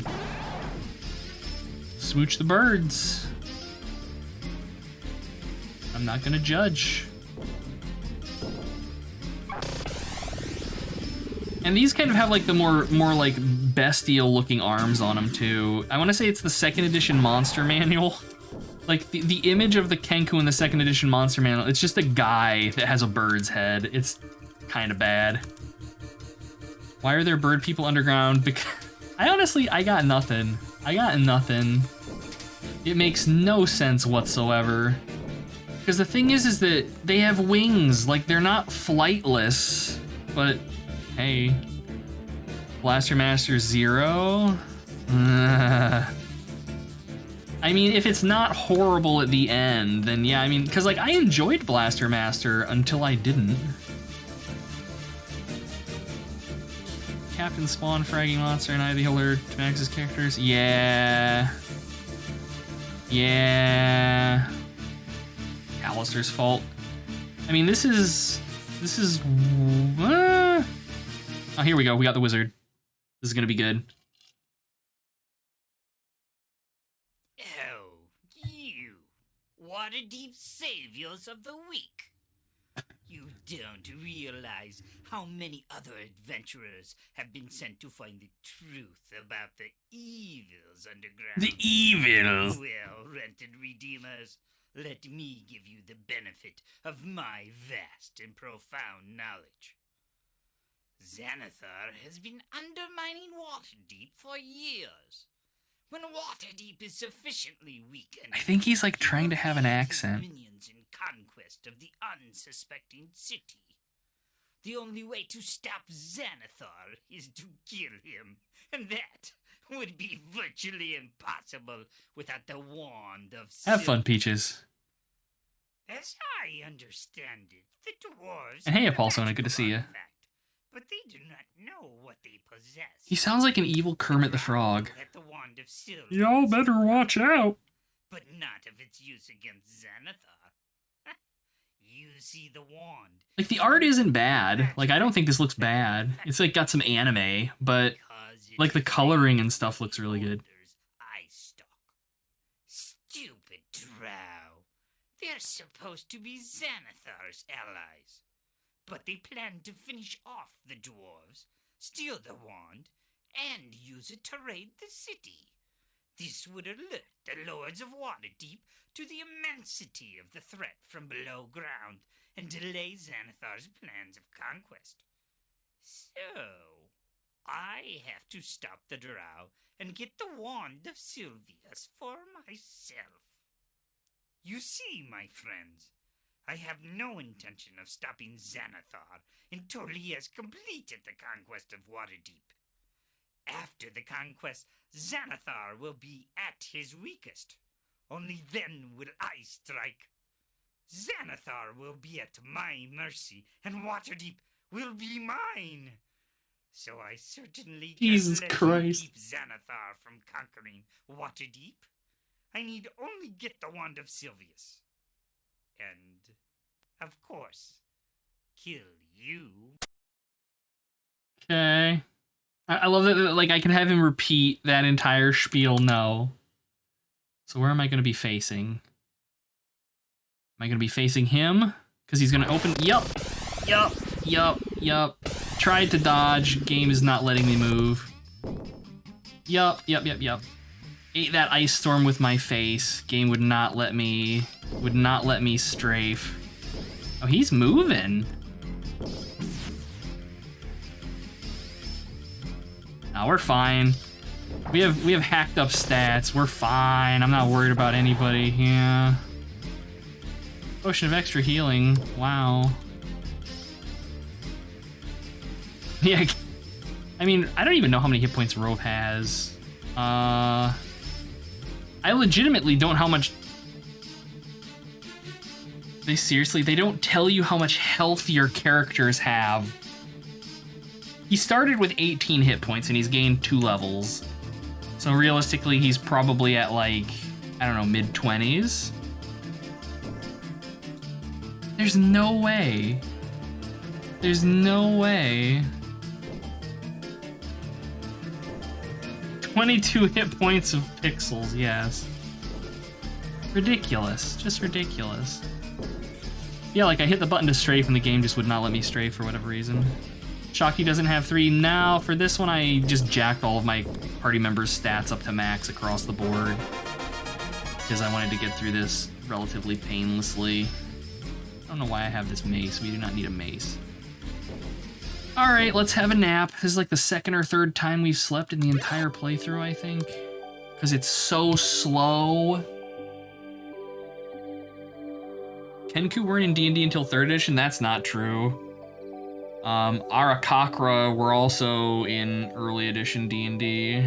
Speaker 1: Smooch the birds. I'm not gonna judge. And these kind of have like the more like bestial looking arms on them too. I want to say it's the 2nd edition monster manual. Like the image of the Kenku in the 2nd edition monster manual, it's just a guy that has a bird's head. It's kind of bad. Why are there bird people underground? Because I got nothing. I got nothing. It makes no sense whatsoever. Because the thing is that they have wings. Like they're not flightless. But hey, Blaster Master 0. I mean, if it's not horrible at the end, then yeah, I mean, because like I enjoyed Blaster Master until I didn't. Captain Spawn fragging monster and Ivy Hilder to Max's characters. Yeah. Yeah. Alistair's fault. I mean, this is... Oh, here we go. We got the wizard. This is gonna be good.
Speaker 4: Oh, you. Waterdeep saviors of the weak. You don't realize how many other adventurers have been sent to find the truth about the evils underground.
Speaker 1: The evils!
Speaker 4: Well, rented redeemers, let me give you the benefit of my vast and profound knowledge. Xanathar has been undermining Waterdeep for years. When Waterdeep is sufficiently weakened,
Speaker 1: I think he's like trying to have an
Speaker 4: his
Speaker 1: accent.
Speaker 4: minions in conquest of the unsuspecting city. The only way to stop Xanathar is to kill him, and that would be virtually impossible without the wand of
Speaker 1: Have fun,
Speaker 4: Sylvia.
Speaker 1: Peaches.
Speaker 4: As I understand it, the dwarves.
Speaker 1: And hey,
Speaker 4: have a
Speaker 1: Apolsona, good to see
Speaker 4: magical
Speaker 1: ya.
Speaker 4: artifact, but they do not know what they possess.
Speaker 1: He sounds like an evil Kermit the Frog.
Speaker 4: That the wand of Sylvia
Speaker 1: Y'all
Speaker 4: is
Speaker 1: better watch out.
Speaker 4: but not of its use against Xanathar. You see the wand.
Speaker 1: Like, the art isn't bad. Like, I don't think this looks bad. It's like got some anime, but
Speaker 4: Because it
Speaker 1: like the
Speaker 4: is
Speaker 1: coloring and stuff looks really good.
Speaker 4: Holder's eye stalk. Stupid drow. They're supposed to be Xanathar's allies. But they plan to finish off the dwarves, steal the wand, and use it to raid the city. This would alert the lords of Waterdeep to the immensity of the threat from below ground and delay Xanathar's plans of conquest. So, I have to stop the drow and get the wand of Sylvius for myself. You see, my friends, I have no intention of stopping Xanathar until he has completed the conquest of Waterdeep. After the conquest, Xanathar will be at his weakest. Only then will I strike. Xanathar will be at my mercy, and Waterdeep will be mine. So I certainly
Speaker 1: Jesus
Speaker 4: can't let
Speaker 1: Christ.
Speaker 4: him keep Xanathar from conquering Waterdeep. I need only get the wand of Sylvius. And, of course, kill you.
Speaker 1: Okay. I love that, like, I can have him repeat that entire spiel no. So where am I going to be facing? Am I going to be facing him? Because he's going to open... Yup. Tried to dodge. Game is not letting me move. Yup. Ate that ice storm with my face. Game would not let me strafe. Oh, he's moving. No, we're fine. We have hacked up stats. We're fine. I'm not worried about anybody. Yeah. Potion of extra healing. Wow. Yeah. I mean, I don't even know how many hit points Rove has. I legitimately don't know how much. They don't tell you how much health your characters have. He started with 18 hit points and he's gained 2 levels. So realistically, he's probably at like, I don't know, mid-20s. There's no way. 22 hit points of pixels, yes. Ridiculous, just ridiculous. Yeah, like I hit the button to strafe and the game just would not let me strafe for whatever reason. Shocky doesn't have 3. Now, for this one, I just jacked all of my party members' stats up to max across the board. Because I wanted to get through this relatively painlessly. I don't know why I have this mace. We do not need a mace. Alright, let's have a nap. This is like the 2nd or 3rd time we've slept in the entire playthrough, I think. Because it's so slow. Kenku weren't in D&D until 3rd edition? That's not true. Arakakra were also in early edition D&D.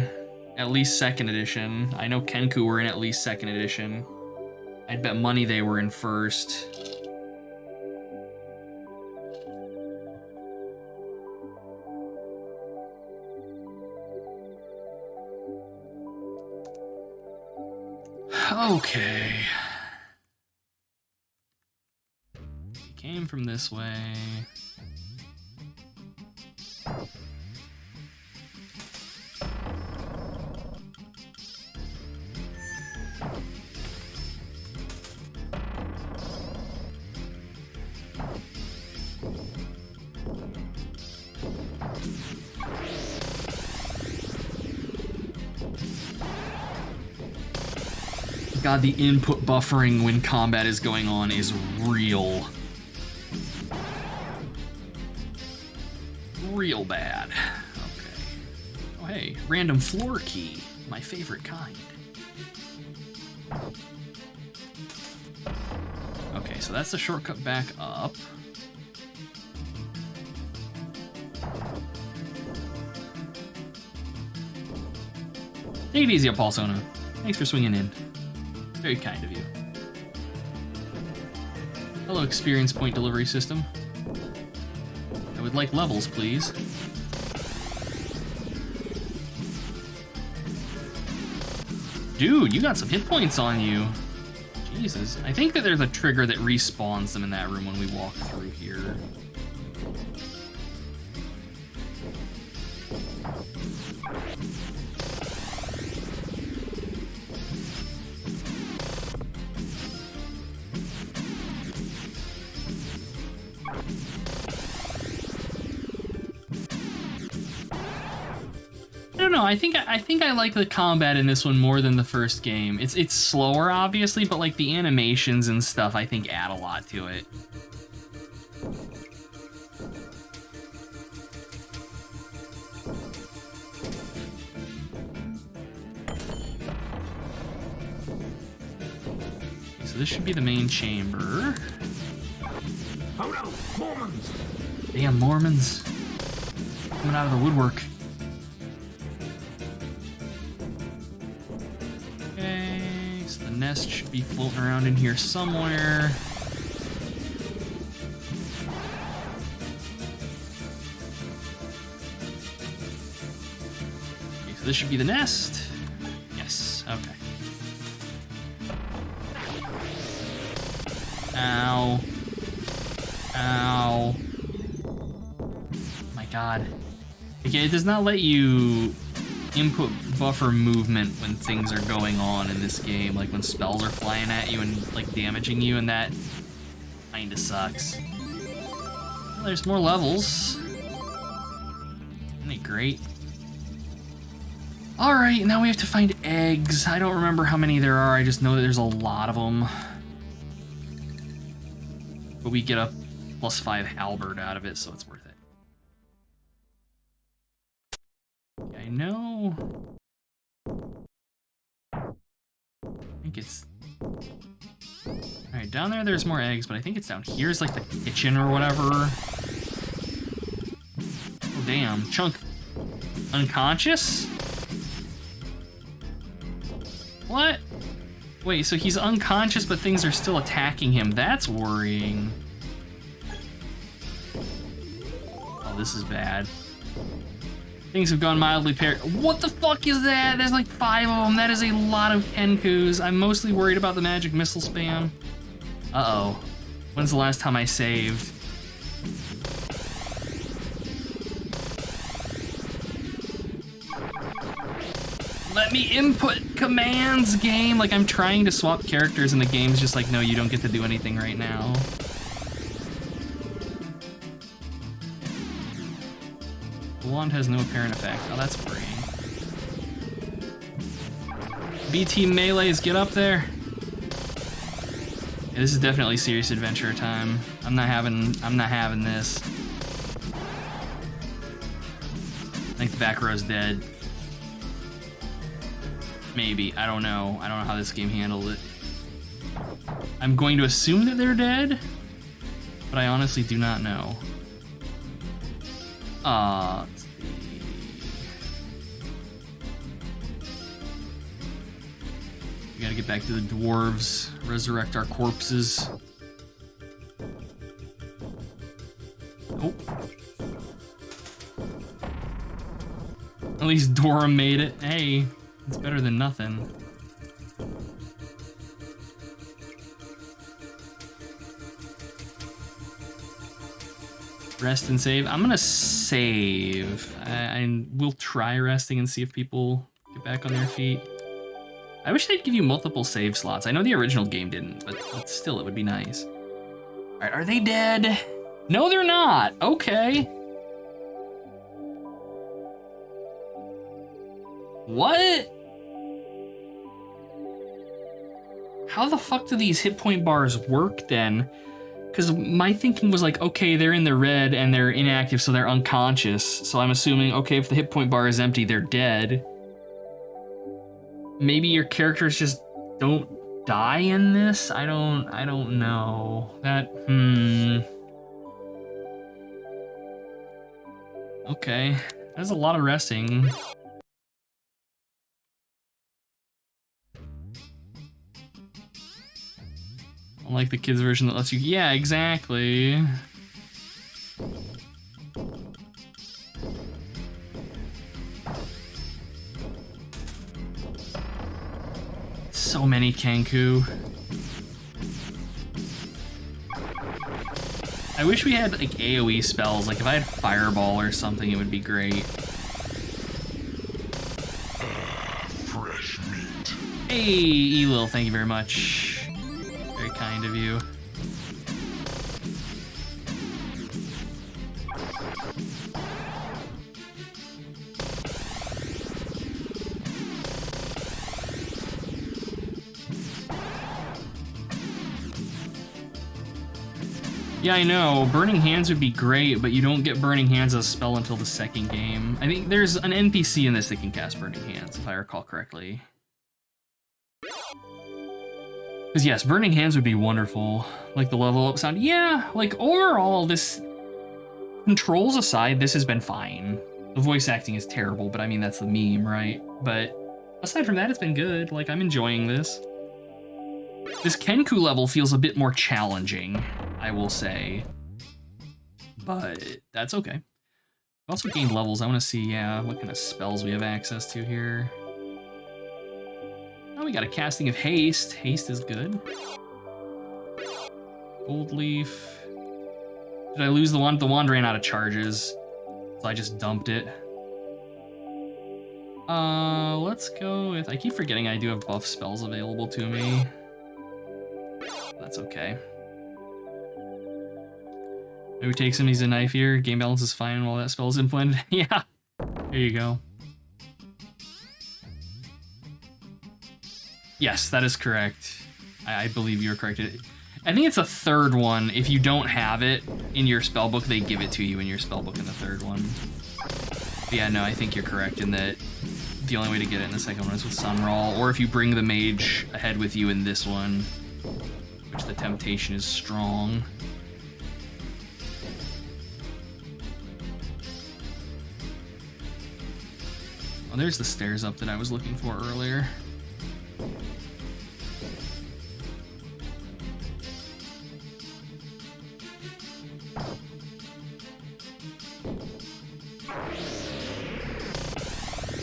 Speaker 1: At least 2nd edition. I know Kenku were in at least 2nd edition. I'd bet money they were in 1st. Okay. He came from this way. God, the input buffering when combat is going on is real. Real bad. Okay. Oh, hey, random floor key. My favorite kind. Okay, so that's the shortcut back up. Take it easy up, Paul Sona. Thanks for swinging in. Very kind of you. Hello, experience point delivery system. I would like levels, please. Dude, you got some hit points on you. Jesus. I think that there's a trigger that respawns them in that room when we walk through here. I think I like the combat in this one more than the first game. It's slower, obviously, but like the animations and stuff, I think add a lot to it. So this should be the main chamber.
Speaker 6: Oh no, Mormons!
Speaker 1: Damn Mormons coming out of the woodwork. Nest should be floating around in here somewhere. Okay, so this should be the nest. Yes, okay. Ow. Ow. My God. Okay, it does not let you input buffer movement when things are going on in this game, like when spells are flying at you and like damaging you, and that kinda sucks. Well, there's more levels. Isn't it great? Alright, now we have to find eggs. I don't remember how many there are, I just know that there's a lot of them. But we get a +5 halberd out of it, so it's worth it. I know. I think it's... Alright, down there there's more eggs, but I think it's down here is like the kitchen or whatever. Oh damn, Chunk unconscious? What? Wait, so he's unconscious but things are still attacking him. That's worrying. Oh, this is bad. Things have gone mildly What the fuck is that? There's like 5 of them. That is a lot of Kenkus. I'm mostly worried about the magic missile spam. Uh-oh. When's the last time I saved? Let me input commands, game! Like, I'm trying to swap characters and the game's just like, no, you don't get to do anything right now. The wand has no apparent effect. Oh, that's worrying. BT melees, get up there. Yeah, this is definitely serious adventure time. I'm not having this. I think the back row's dead. Maybe. I don't know. I don't know how this game handled it. I'm going to assume that they're dead, but I honestly do not know. Let's see. We gotta get back to the dwarves, resurrect our corpses. Oh. At least Dora made it. Hey, it's better than nothing. Rest and save. I'm gonna save. I will try resting and see if people get back on their feet. I wish they'd give you multiple save slots. I know the original game didn't, but still, it would be nice. All right, are they dead? No, they're not. Okay. What? How the fuck do these hit point bars work then? Because my thinking was like, okay, they're in the red and they're inactive, so they're unconscious. So I'm assuming, okay, if the hit point bar is empty, they're dead. Maybe your characters just don't die in this? I don't know. Okay, that's a lot of resting. Unlike the kids version that lets you, yeah, exactly. So many Kenku. I wish we had like AoE spells. Like if I had Fireball or something, it would be great.
Speaker 3: Fresh meat.
Speaker 1: Hey, Elil, thank you very much. Very kind of you. Yeah, I know. Burning Hands would be great, but you don't get Burning Hands as a spell until the second game. I think there's an NPC in this that can cast Burning Hands, if I recall correctly. Because yes, Burning Hands would be wonderful. Like the level up sound. Yeah, like overall, this... Controls aside, this has been fine. The voice acting is terrible, but I mean, that's the meme, right? But aside from that, it's been good. Like, I'm enjoying this. This Kenku level feels a bit more challenging, I will say. But that's okay. We also gained levels. I want to see, yeah, what kind of spells we have access to here. Oh, we got a casting of Haste. Haste is good. Gold Leaf. Did I lose the wand? The wand ran out of charges, so I just dumped it. Let's go with... I keep forgetting I do have buff spells available to me. That's okay. Maybe take some, he's a knife here. Game balance is fine while that spell is implemented. Yeah, there you go. Yes, that is correct. I believe you're correct. I think it's a third one. If you don't have it in your spellbook, they give it to you in your spellbook in the third one. But yeah, no, I think you're correct in that the only way to get it in the second one is with Sunraw, or if you bring the mage ahead with you in this one, which the temptation is strong. Oh, there's the stairs up that I was looking for earlier.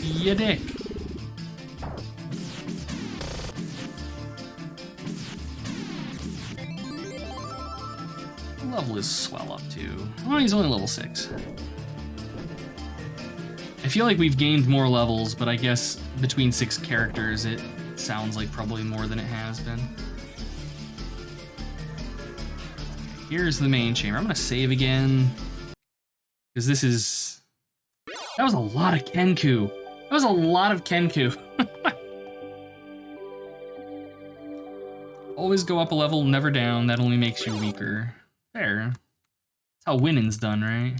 Speaker 1: Ya dick. What level is Swell up to? Oh, he's only level 6. I feel like we've gained more levels, but I guess between 6 characters, it sounds like probably more than it has been. Here's the main chamber. I'm gonna save again, because this is... That was a lot of Kenku. That was a lot of Kenku. Always go up a level, never down. That only makes you weaker. Fair. That's how winning's done, right?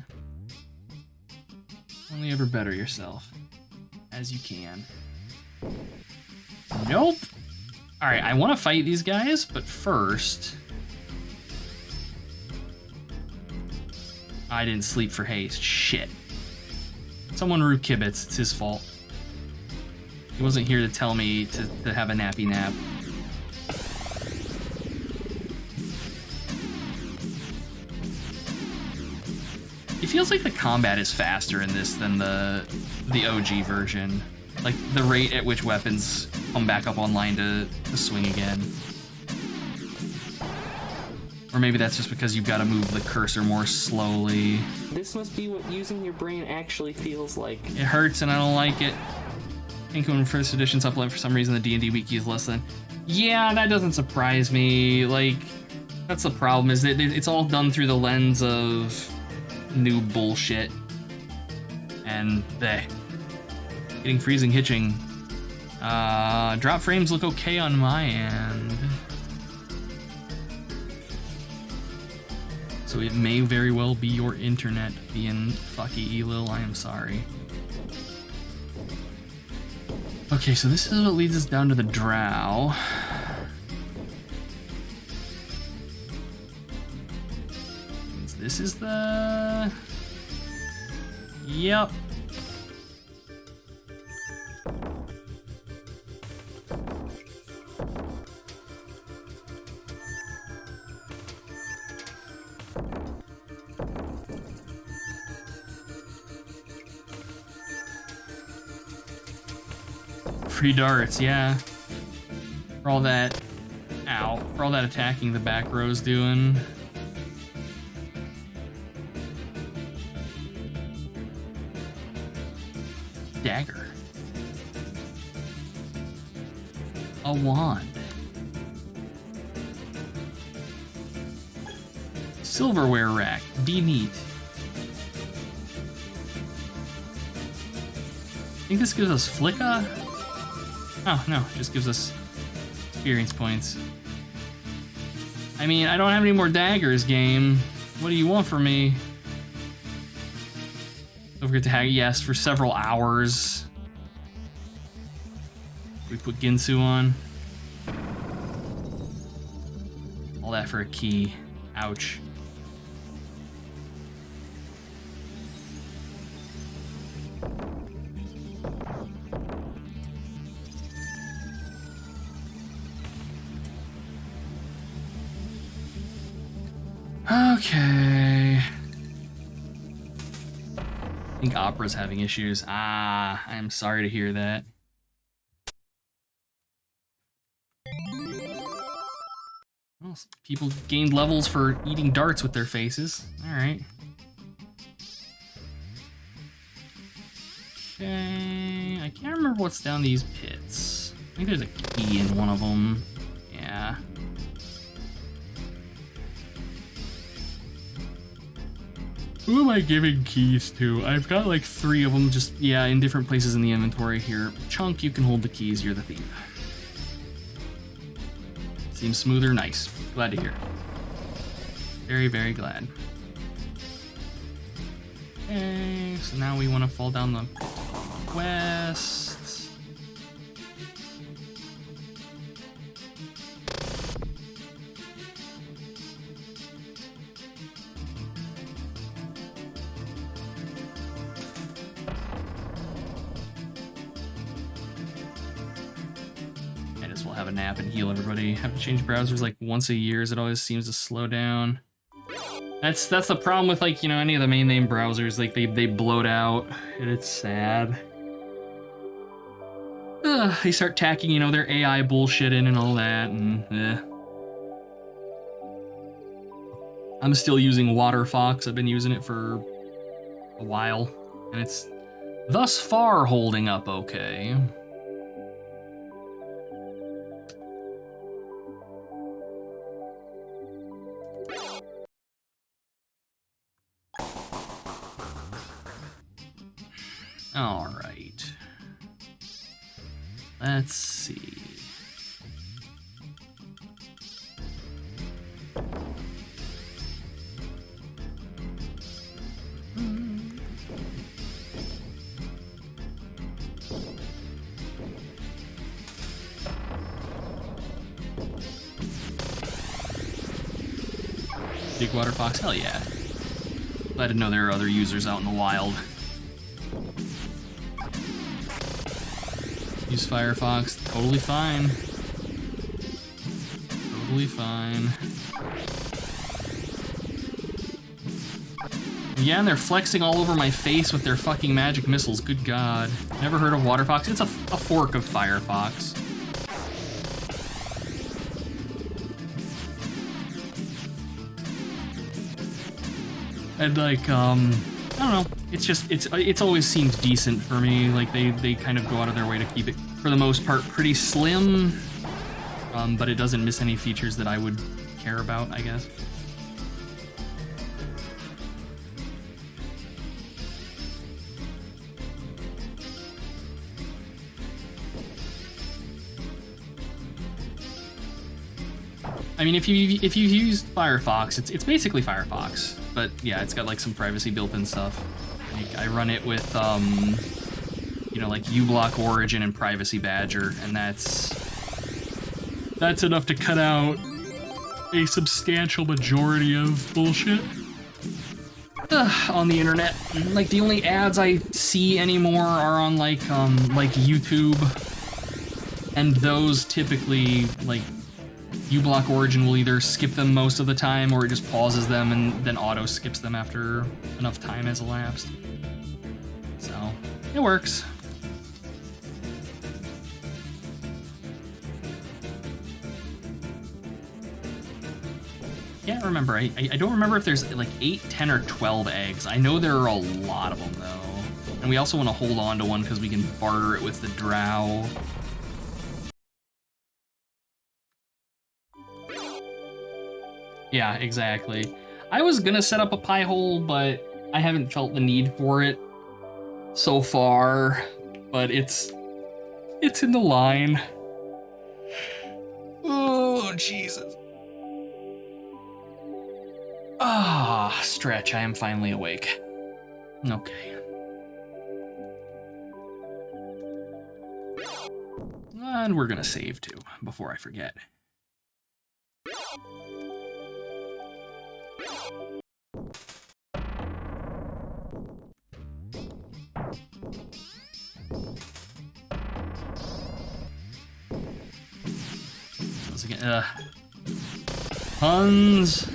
Speaker 1: Only ever better yourself. As you can. Nope. Alright, I want to fight these guys, but first... I didn't sleep for haste. Shit. Someone root Kibitz. It's his fault. He wasn't here to tell me to have a nappy nap. It feels like the combat is faster in this than the OG version. Like, the rate at which weapons come back up online to swing again. Or maybe that's just because you've got to move the cursor more slowly.
Speaker 7: This must be what using your brain actually feels like.
Speaker 1: It hurts and I don't like it. Income first edition supplement, for some reason the D&D wiki is less than. Yeah, that doesn't surprise me. Like, that's the problem, is that it's all done through the lens of new bullshit. And getting freezing hitching. Drop frames look okay on my end. So it may very well be your internet being fucky Elil, I am sorry. Okay, so this is what leads us down to the drow. This is the... Yep. Free darts, yeah. For all that, ow, for all that attacking the back row's doing. Dagger. A wand. Silverware rack, neat. I think this gives us Flicka? Oh, no, it just gives us experience points. I mean, I don't have any more daggers, game. What do you want from me? Don't forget to hag, yes, for several hours. We put Ginsu on. All that for a key. Ouch. Okay. I think Opera's having issues. Ah, I'm sorry to hear that. Well, people gained levels for eating darts with their faces. Alright. Okay. I can't remember what's down these pits. I think there's a key in one of them. Yeah. Who am I giving keys to? I've got like 3 of them just, yeah, in different places in the inventory here. Chunk, you can hold the keys, you're the thief. Seems smoother, nice. Glad to hear. Very, very glad. Okay, so now we want to fall down the quest. Have a nap and heal everybody. Have to change browsers like once a year, as it always seems to slow down. That's the problem with, like, you know, any of the main name browsers. Like they bloat out and it's sad. They start tacking, you know, their AI bullshit in and all that, and I'm still using WaterFox. I've been using it for a while, and it's thus far holding up okay. All right. Let's see. Big WaterFox, hell yeah. Glad to know there are other users out in the wild. Use Firefox, totally fine. Totally fine. Yeah, and they're flexing all over my face with their fucking magic missiles, good god. Never heard of WaterFox? It's a fork of Firefox. And like, I don't know. It's just it's always seemed decent for me. Like they kind of go out of their way to keep it, for the most part, pretty slim. But it doesn't miss any features that I would care about, I guess. I mean, if you've used Firefox, it's basically Firefox, but yeah, it's got like some privacy built-in stuff. Like I run it with you know, like uBlock Origin and Privacy Badger, and that's enough to cut out a substantial majority of bullshit on the internet. Like the only ads I see anymore are on like YouTube, and those typically like uBlock Origin will either skip them most of the time or it just pauses them and then auto skips them after enough time has elapsed. So it works. Can't remember. I don't remember if there's like 8, 10, or 12 eggs. I know there are a lot of them though. And we also want to hold on to one because we can barter it with the drow. Yeah, exactly. I was gonna set up a pie hole, but I haven't felt the need for it so far. But it's in the line. Oh, Jesus. Ah, stretch. I am finally awake. Okay. And we're gonna save too, before I forget. Once again, tons.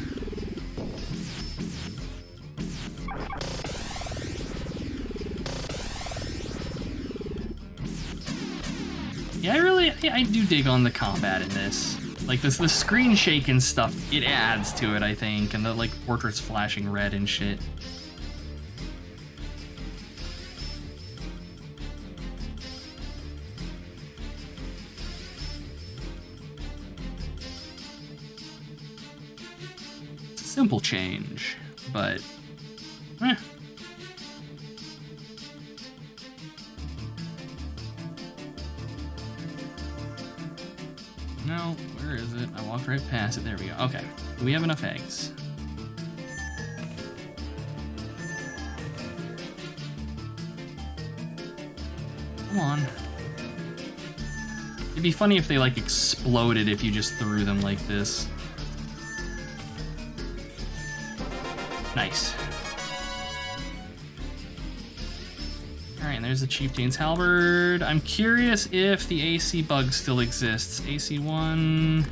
Speaker 1: Yeah, I do dig on the combat in this. Like the screen shake and stuff, it adds to it, I think, and the like portraits flashing red and shit. It's a simple change, but No, where is it? I walked right past it. There we go. Okay. Do we have enough eggs? Come on. It'd be funny if they, like, exploded if you just threw them like this. Nice. Alright, and there's the Chieftain's Halberd. I'm curious if the AC bug still exists. AC1...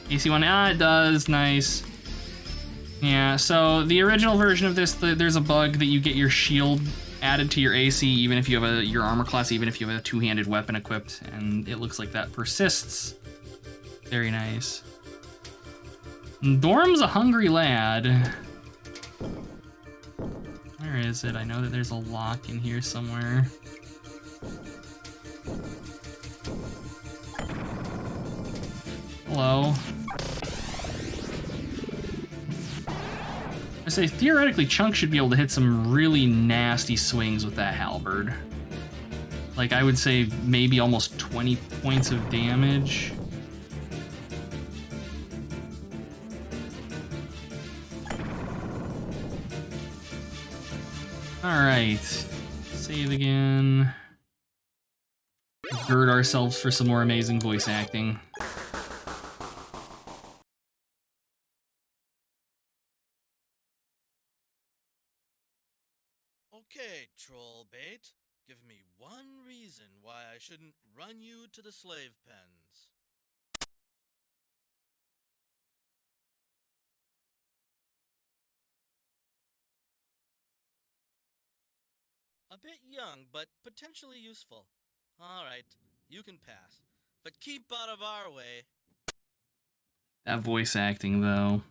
Speaker 1: AC1, it does. Nice. Yeah, so the original version of this, there's a bug that you get your shield added to your AC, even if you have your armor class, even if you have a two-handed weapon equipped, and it looks like that persists. Very nice. Dorm's a hungry lad. Where is it? I know that there's a lock in here somewhere. Hello. I say, theoretically, Chunk should be able to hit some really nasty swings with that halberd. Like, I would say maybe almost 20 points of damage. Alright. Save again. Gird ourselves for some more amazing voice acting.
Speaker 8: Okay, troll bait. Give me one reason why I shouldn't run you to the slave pens. A bit young, but potentially useful. Alright, you can pass. But keep out of our way.
Speaker 1: That voice acting, though.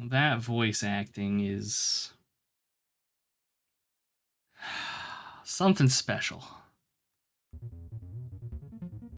Speaker 1: That voice acting is something special.